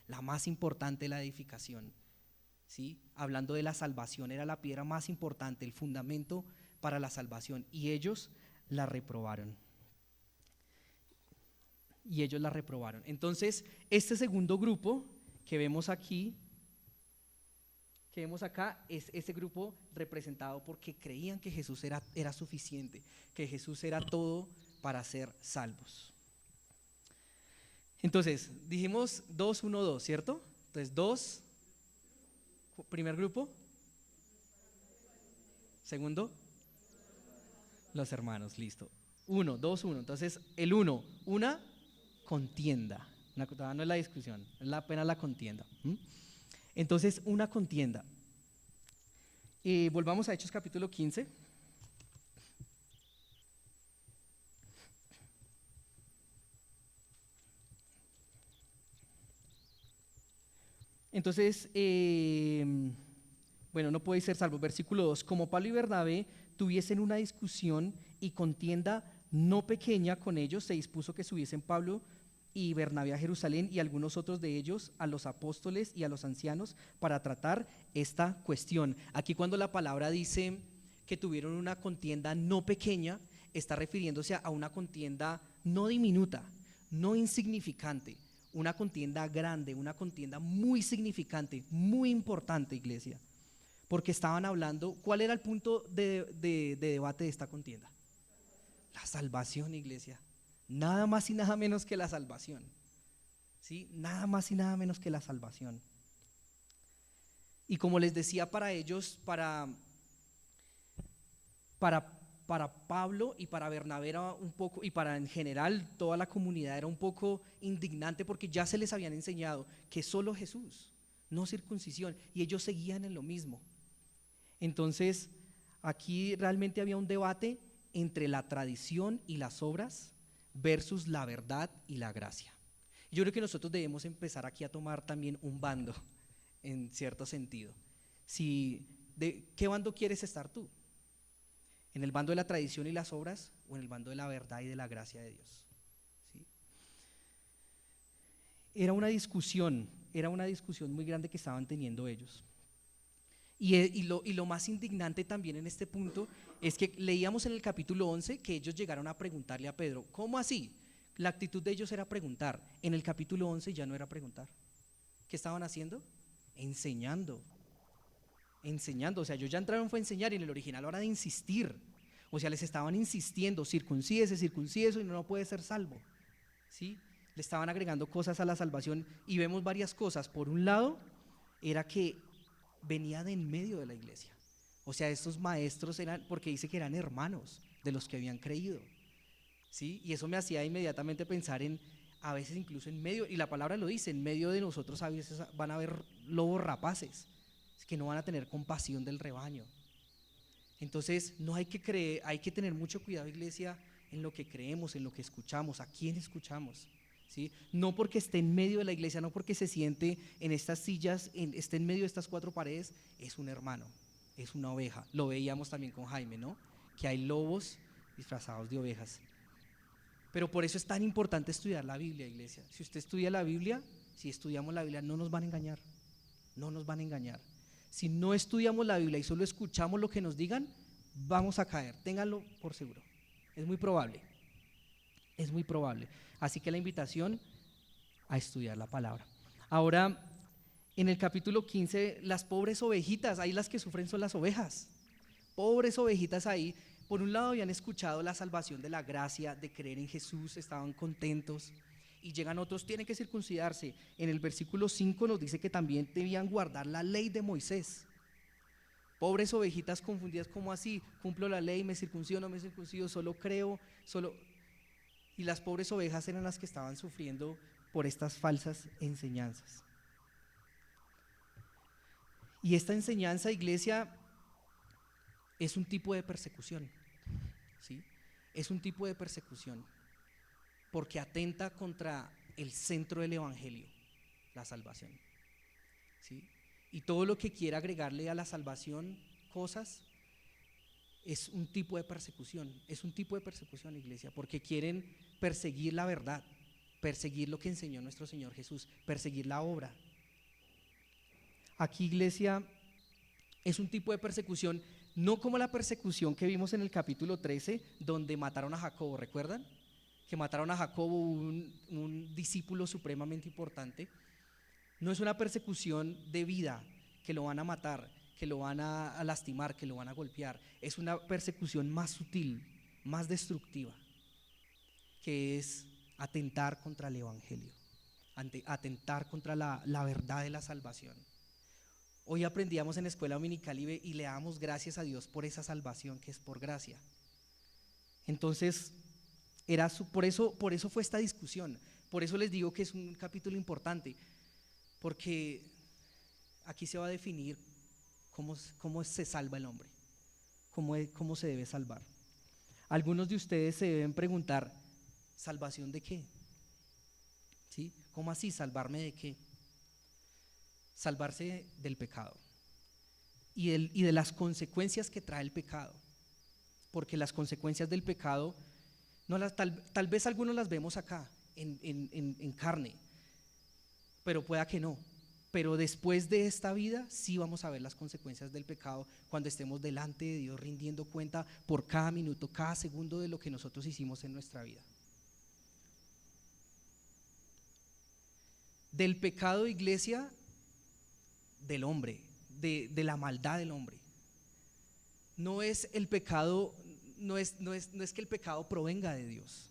la más importante de la edificación. ¿Sí? Hablando de la salvación, era la piedra más importante, el fundamento para la salvación, y ellos la reprobaron. Entonces, este segundo grupo que vemos aquí, que vemos acá, es ese grupo representado porque creían que Jesús era suficiente, que Jesús era todo para ser salvos. Entonces, dijimos 2, 1, 2, ¿cierto? Entonces, 2, primer grupo. Segundo, los hermanos, listo. 1, 2, 1. Entonces, el 1, una contienda. No es la discusión, es apenas la contienda. Entonces, una contienda. Volvamos a Hechos capítulo 15. Entonces, no podéis ser salvos. Versículo 2, como Pablo y Bernabé tuviesen una discusión y contienda no pequeña con ellos, se dispuso que subiesen Pablo y Bernabé a Jerusalén y algunos otros de ellos a los apóstoles y a los ancianos para tratar esta cuestión. Aquí cuando la palabra dice que tuvieron una contienda no pequeña, está refiriéndose a una contienda no diminuta, no insignificante, una contienda grande, una contienda muy significante, muy importante, iglesia, porque estaban hablando. ¿Cuál era el punto de debate de esta contienda? La salvación, iglesia. Nada más y nada menos que la salvación. ¿Sí? Nada más y nada menos que la salvación. Y como les decía, para ellos, para Pablo y para Bernabé era un poco, y para en general toda la comunidad era un poco indignante, porque ya se les habían enseñado que solo Jesús, no circuncisión, y ellos seguían en lo mismo. Entonces, aquí realmente había un debate entre la tradición y las obras versus la verdad y la gracia. Yo creo que nosotros debemos empezar aquí a tomar también un bando, en cierto sentido. ¿De qué bando quieres estar tú? ¿En el bando de la tradición y las obras o en el bando de la verdad y de la gracia de Dios? ¿Sí? Era una discusión muy grande que estaban teniendo ellos. Y lo más indignante también en este punto es que leíamos en el capítulo 11 que ellos llegaron a preguntarle a Pedro, ¿cómo así? La actitud de ellos era preguntar. En el capítulo 11 ya no era preguntar. ¿Qué estaban haciendo? Enseñando. O sea, ellos ya entraron fue a enseñar, y en el original ahora de insistir. O sea, les estaban insistiendo, circuncídese y no puede ser salvo. ¿Sí? Le estaban agregando cosas a la salvación, y vemos varias cosas. Por un lado, era que venía de en medio de la iglesia. O sea, estos maestros eran, porque dice que eran hermanos de los que habían creído, ¿sí? Y eso me hacía inmediatamente pensar a veces incluso en medio, y la palabra lo dice, en medio de nosotros a veces van a haber lobos rapaces que no van a tener compasión del rebaño. Entonces no hay que creer, hay que tener mucho cuidado, iglesia, en lo que creemos, en lo que escuchamos, a quién escuchamos. ¿Sí? No porque esté en medio de la iglesia, no porque se siente en estas sillas, esté en medio de estas cuatro paredes, es un hermano, es una oveja. Lo veíamos también con Jaime, ¿no? Que hay lobos disfrazados de ovejas. Pero por eso es tan importante estudiar la Biblia, iglesia. Si usted estudia la Biblia, si estudiamos la Biblia, no nos van a engañar. No nos van a engañar. Si no estudiamos la Biblia y solo escuchamos lo que nos digan, vamos a caer. Ténganlo por seguro. Es muy probable. Es muy probable. Así que la invitación a estudiar la palabra. Ahora, en el capítulo 15, las pobres ovejitas, ahí las que sufren son las ovejas. Pobres ovejitas ahí, por un lado habían escuchado la salvación de la gracia, de creer en Jesús, estaban contentos. Y llegan otros, tienen que circuncidarse. En el versículo 5 nos dice que también debían guardar la ley de Moisés. Pobres ovejitas confundidas, ¿cómo así? Cumplo la ley, me circuncido, no me circuncido, solo creo, solo... Y las pobres ovejas eran las que estaban sufriendo por estas falsas enseñanzas. Y esta enseñanza, iglesia, es un tipo de persecución, ¿sí? Es un tipo de persecución porque atenta contra el centro del evangelio, la salvación, ¿sí? Y todo lo que quiera agregarle a la salvación cosas es un tipo de persecución, iglesia, porque quieren perseguir la verdad, perseguir lo que enseñó nuestro Señor Jesús, perseguir la obra. Aquí, iglesia, es un tipo de persecución, no como la persecución que vimos en el capítulo 13, donde mataron a Jacobo, ¿recuerdan? Que mataron a Jacobo, un discípulo supremamente importante. No es una persecución de vida, que lo van a matar, que lo van a lastimar, que lo van a golpear. Es una persecución más sutil, más destructiva, que es atentar contra el evangelio, atentar contra la verdad de la salvación. Hoy aprendíamos en la escuela dominical y le damos gracias a Dios por esa salvación que es por gracia. Entonces, por eso fue esta discusión. Por eso les digo que es un capítulo importante, porque aquí se va a definir cómo se salva el hombre, cómo se debe salvar. Algunos de ustedes se deben preguntar, ¿salvación de qué? ¿Sí? ¿Cómo así? ¿Salvarme de qué? Salvarse del pecado y de las consecuencias que trae el pecado, porque las consecuencias del pecado tal vez algunos las vemos acá en carne, pero pueda que no. Pero después de esta vida sí vamos a ver las consecuencias del pecado cuando estemos delante de Dios rindiendo cuenta por cada minuto, cada segundo de lo que nosotros hicimos en nuestra vida. Del pecado, iglesia, del hombre, de la maldad del hombre. No es el pecado, no es que el pecado provenga de Dios.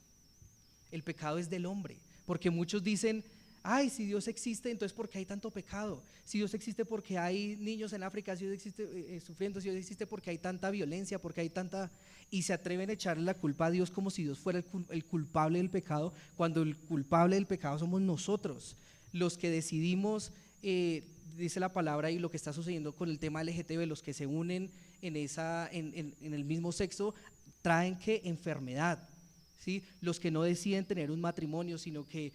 El pecado es del hombre, porque muchos dicen, ay, si Dios existe, entonces ¿por qué hay tanto pecado? Si Dios existe, porque hay niños en África, si Dios existe sufriendo, si Dios existe, porque hay tanta violencia, porque hay tanta... Y se atreven a echarle la culpa a Dios como si Dios fuera el culpable del pecado, cuando el culpable del pecado somos nosotros, los que decidimos, dice la palabra, y lo que está sucediendo con el tema LGTB, los que se unen en el mismo sexo, traen ¿qué? Enfermedad, ¿sí? Los que no deciden tener un matrimonio, sino que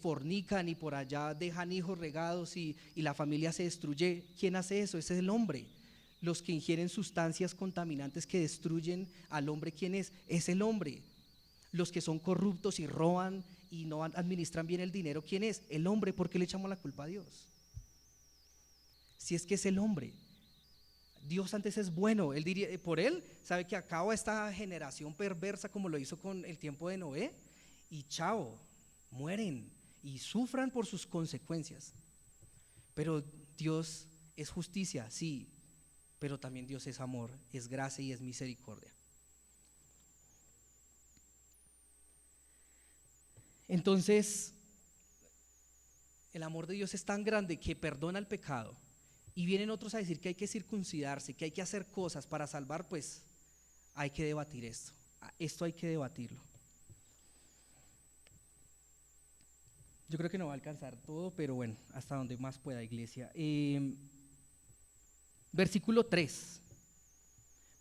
fornican y por allá dejan hijos regados y la familia se destruye. ¿Quién hace eso? Ese es el hombre. Los que ingieren sustancias contaminantes que destruyen al hombre, ¿quién es? Es el hombre. Los que son corruptos y roban y no administran bien el dinero, ¿quién es? El hombre. ¿Por qué le echamos la culpa a Dios? Si es que es el hombre. Dios antes es bueno, él diría, por él sabe que acaba esta generación perversa como lo hizo con el tiempo de Noé y chao, mueren y sufran por sus consecuencias. Pero Dios es justicia, sí, pero también Dios es amor, es gracia y es misericordia. Entonces, el amor de Dios es tan grande que perdona el pecado. Y vienen otros a decir que hay que circuncidarse, que hay que hacer cosas para salvar, pues hay que debatir esto. Esto hay que debatirlo. Yo creo que no va a alcanzar todo, pero bueno, hasta donde más pueda, iglesia. Versículo 3.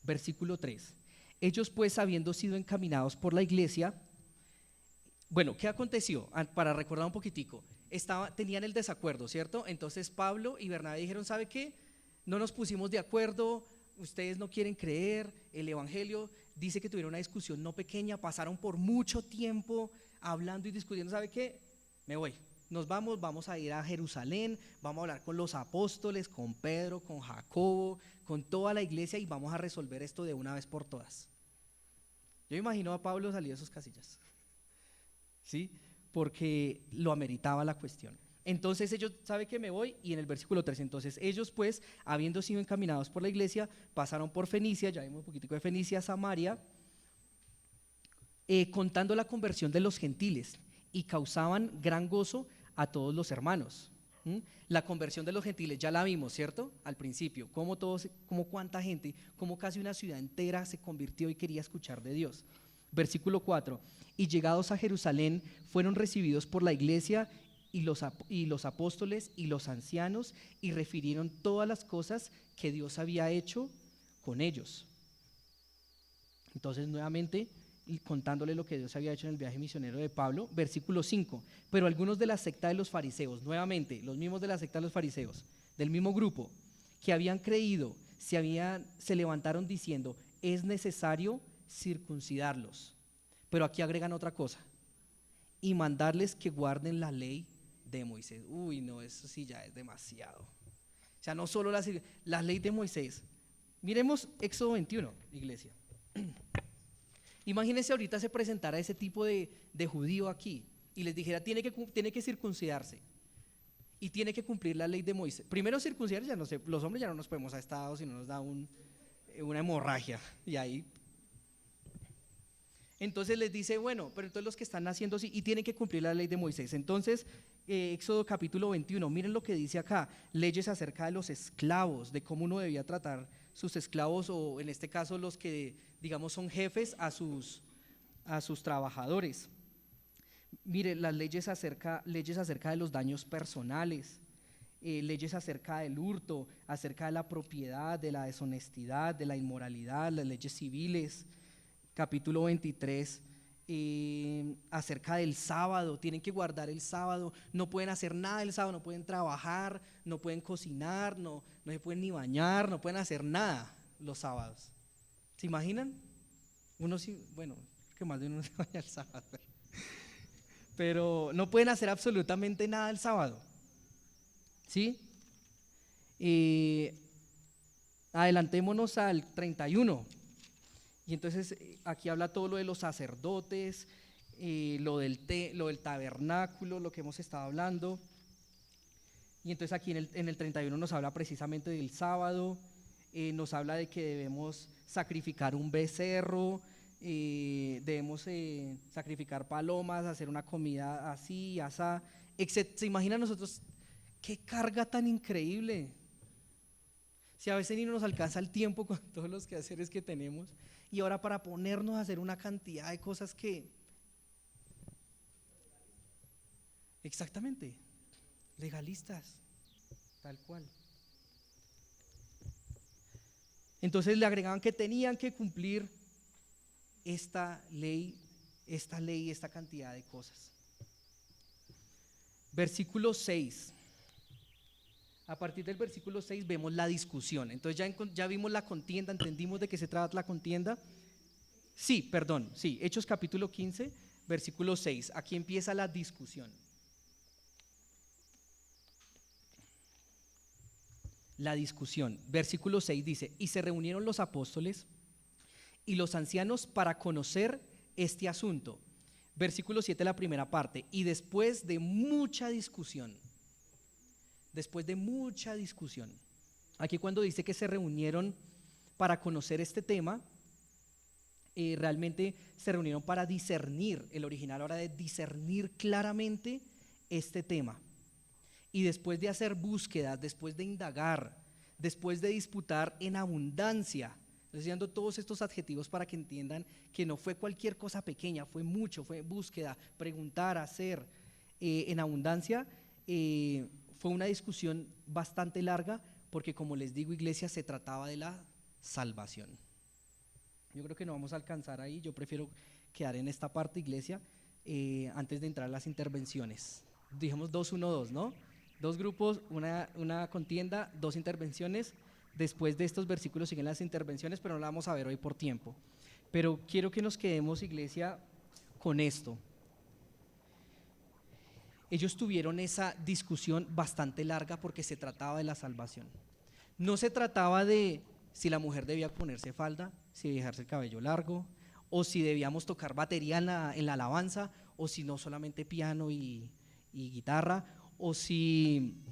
Versículo 3. Ellos pues, habiendo sido encaminados por la iglesia, bueno, ¿qué aconteció? Para recordar un poquitico, tenían el desacuerdo, ¿cierto? Entonces Pablo y Bernabé dijeron, ¿sabe qué? No nos pusimos de acuerdo, ustedes no quieren creer, el evangelio dice que tuvieron una discusión no pequeña, pasaron por mucho tiempo hablando y discutiendo, ¿sabe qué? Me voy, vamos a ir a Jerusalén, vamos a hablar con los apóstoles, con Pedro, con Jacobo, con toda la iglesia y vamos a resolver esto de una vez por todas. Yo imagino a Pablo salir de sus casillas, ¿sí? porque lo ameritaba la cuestión. Entonces ellos, ¿sabe que me voy? Y en el versículo 3, entonces ellos pues, habiendo sido encaminados por la iglesia, pasaron por Fenicia, ya vimos un poquitico de Fenicia, Samaria, contando la conversión de los gentiles, y causaban gran gozo a todos los hermanos. La conversión de los gentiles ya la vimos, ¿cierto? Al principio, cómo cuánta gente, cómo casi una ciudad entera se convirtió y quería escuchar de Dios. Versículo 4, y llegados a Jerusalén fueron recibidos por la iglesia y los apóstoles y los ancianos, y refirieron todas las cosas que Dios había hecho con ellos. Entonces nuevamente contándole lo que Dios había hecho en el viaje misionero de Pablo. Versículo 5, pero algunos de la secta de los fariseos, nuevamente los mismos de la secta de los fariseos, del mismo grupo, que habían creído, se levantaron diciendo, es necesario circuncidarlos. Pero aquí agregan otra cosa, y mandarles que guarden la ley de Moisés. Uy, no, eso sí ya es demasiado. O sea, no solo la ley de Moisés. Miremos Éxodo 21, iglesia. Imagínense ahorita se presentara ese tipo de judío aquí y les dijera, tiene que circuncidarse y tiene que cumplir la ley de Moisés. Primero circuncidarse, ya no sé, los hombres ya no nos podemos a Estados si no nos da una hemorragia y ahí. Entonces les dice, bueno, pero entonces los que están naciendo así y tienen que cumplir la ley de Moisés. Entonces, Éxodo capítulo 21, miren lo que dice acá, leyes acerca de los esclavos, de cómo uno debía tratar sus esclavos, o en este caso los que digamos son jefes a sus trabajadores. Mire, las leyes acerca de los daños personales, leyes acerca del hurto, acerca de la propiedad, de la deshonestidad, de la inmoralidad, las leyes civiles. Capítulo 23, acerca del sábado, tienen que guardar el sábado, no pueden hacer nada el sábado, no pueden trabajar, no pueden cocinar, no se pueden ni bañar, no pueden hacer nada los sábados. ¿Se imaginan? Uno sí, bueno, que más de uno se baña el sábado, pero no pueden hacer absolutamente nada el sábado, ¿sí? Adelantémonos al 31. Y entonces aquí habla todo lo de los sacerdotes, lo del tabernáculo, lo que hemos estado hablando. Y entonces aquí en el 31 nos habla precisamente del sábado, nos habla de que debemos sacrificar un becerro, debemos sacrificar palomas, hacer una comida así, asá. ¿Se imaginan nosotros qué carga tan increíble? Si a veces ni nos alcanza el tiempo con todos los quehaceres que tenemos, y ahora para ponernos a hacer una cantidad de cosas que… Exactamente, legalistas, tal cual. Entonces le agregaban que tenían que cumplir esta ley, esta cantidad de cosas. Versículo 6. A partir del versículo 6 vemos la discusión. Entonces ya vimos la contienda, entendimos de qué se trata la contienda. Sí, Hechos capítulo 15, versículo 6. Aquí empieza la discusión. La discusión. Versículo 6 dice, y se reunieron los apóstoles y los ancianos para conocer este asunto. Versículo 7, la primera parte. Y después de mucha discusión, aquí cuando dice que se reunieron para conocer este tema, realmente se reunieron para discernir, el original ahora de discernir claramente este tema. Y después de hacer búsquedas, después de indagar, después de disputar en abundancia, dando todos estos adjetivos para que entiendan que no fue cualquier cosa pequeña, fue mucho, fue búsqueda, preguntar, hacer, en abundancia. Fue una discusión bastante larga porque, como les digo, iglesia, se trataba de la salvación. Yo creo que no vamos a alcanzar ahí, yo prefiero quedar en esta parte, iglesia, antes de entrar a las intervenciones. Dijimos 2-1-2, ¿no? 2 grupos, una contienda, 2 intervenciones. Después de estos versículos siguen las intervenciones, pero no la vamos a ver hoy por tiempo. Pero quiero que nos quedemos, iglesia, con esto. Ellos tuvieron esa discusión bastante larga porque se trataba de la salvación. No se trataba de si la mujer debía ponerse falda, si dejarse el cabello largo, o si debíamos tocar batería en la alabanza, o si no solamente piano y guitarra, o si,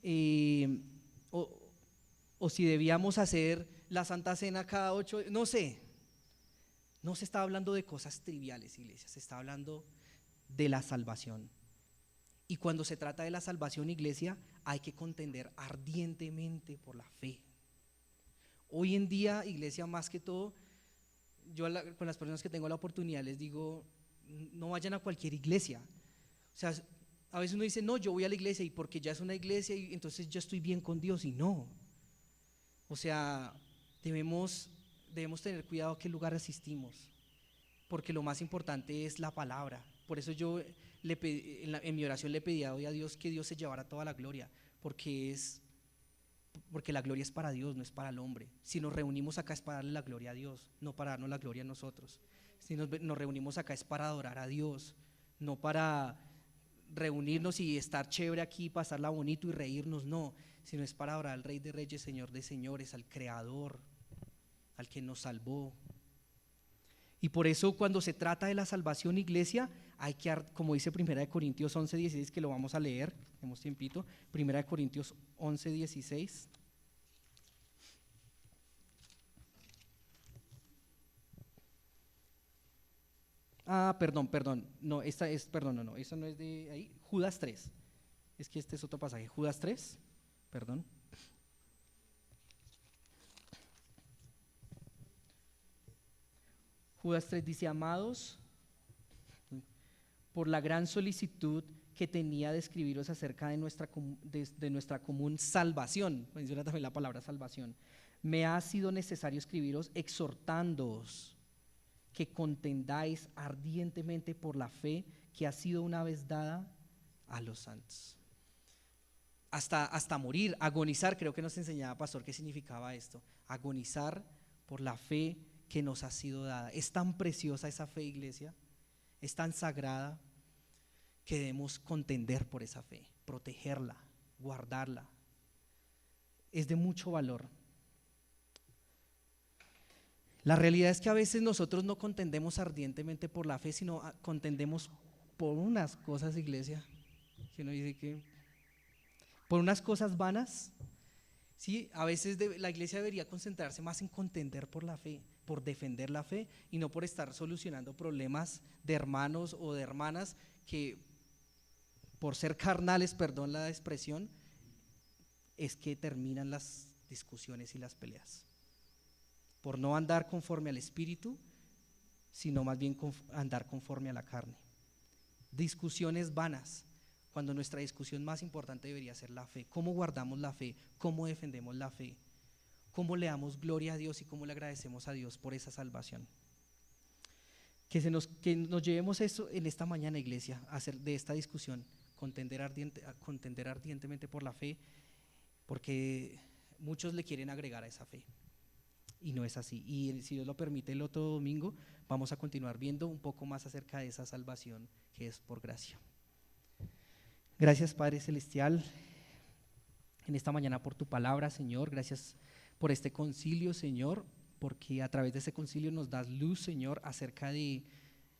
eh, o, o si debíamos hacer la Santa Cena cada 8, no sé. No se está hablando de cosas triviales, iglesia, se está hablando de la salvación. Y cuando se trata de la salvación, iglesia, hay que contender ardientemente por la fe. Hoy en día, iglesia, más que todo, con las personas que tengo la oportunidad les digo, no vayan a cualquier iglesia. O sea, a veces uno dice, no, yo voy a la iglesia y porque ya es una iglesia y entonces ya estoy bien con Dios, y no. O sea, debemos tener cuidado a qué lugar asistimos, porque lo más importante es la palabra. Por eso yo en mi oración le pedí hoy a Dios que Dios se llevara toda la gloria, porque la gloria es para Dios, no es para el hombre. Si nos reunimos acá es para darle la gloria a Dios, no para darnos la gloria a nosotros. Si nos reunimos acá es para adorar a Dios, no para reunirnos y estar chévere aquí, pasarla bonito y reírnos, no, sino es para adorar al Rey de Reyes, Señor de Señores, al Creador, al que nos salvó. Y por eso cuando se trata de la salvación, iglesia, hay que, como dice 1 Corintios 11:16, que lo vamos a leer, tenemos tiempito, 1 Corintios 11:16. Perdón, no, esta es, perdón, no, eso no es de ahí, Judas 3, es que este es otro pasaje, Judas 3, perdón. Judas 3 dice, amados, por la gran solicitud que tenía de escribiros acerca de nuestra común salvación, menciona también la palabra salvación, me ha sido necesario escribiros exhortándoos que contendáis ardientemente por la fe que ha sido una vez dada a los santos. Hasta morir, agonizar, creo que nos enseñaba pastor qué significaba esto, agonizar por la fe que nos ha sido dada. Es tan preciosa esa fe, iglesia, es tan sagrada, que debemos contender por esa fe, protegerla, guardarla. Es de mucho valor. La realidad es que a veces nosotros no contendemos ardientemente por la fe, sino contendemos por unas cosas, iglesia, que uno dice que por unas cosas vanas. Sí, a veces la iglesia debería concentrarse más en contender por la fe, por defender la fe, y no por estar solucionando problemas de hermanos o de hermanas que por ser carnales, perdón la expresión, es que terminan las discusiones y las peleas. Por no andar conforme al Espíritu, sino más bien andar conforme a la carne. Discusiones vanas, cuando nuestra discusión más importante debería ser la fe. ¿Cómo guardamos la fe? ¿Cómo defendemos la fe? ¿Cómo le damos gloria a Dios y cómo le agradecemos a Dios por esa salvación? Que nos llevemos eso en esta mañana, iglesia, a hacer de esta discusión contender ardientemente por la fe, porque muchos le quieren agregar a esa fe y no es así. Y si Dios lo permite, el otro domingo vamos a continuar viendo un poco más acerca de esa salvación que es por gracia. Gracias, Padre Celestial, en esta mañana por tu palabra, Señor. Gracias por este concilio, Señor, porque a través de ese concilio nos das luz, Señor, acerca de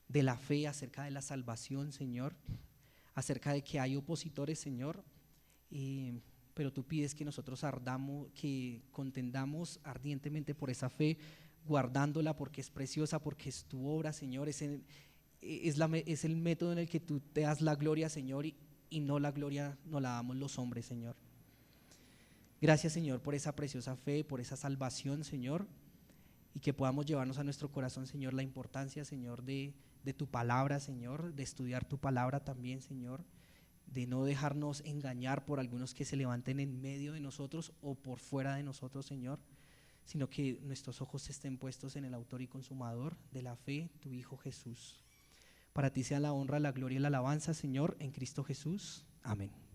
la fe, acerca de la salvación, Señor, acerca de que hay opositores, Señor, pero tú pides que nosotros que contendamos ardientemente por esa fe, guardándola porque es preciosa, porque es tu obra, Señor, es el método en el que tú te das la gloria, Señor, y no la gloria no la damos los hombres, Señor. Gracias, Señor, por esa preciosa fe, por esa salvación, Señor, y que podamos llevarnos a nuestro corazón, Señor, la importancia, Señor, de tu palabra, Señor, de estudiar tu palabra también, Señor, de no dejarnos engañar por algunos que se levanten en medio de nosotros o por fuera de nosotros, Señor, sino que nuestros ojos estén puestos en el autor y consumador de la fe, tu Hijo Jesús. Para ti sea la honra, la gloria y la alabanza, Señor, en Cristo Jesús. Amén.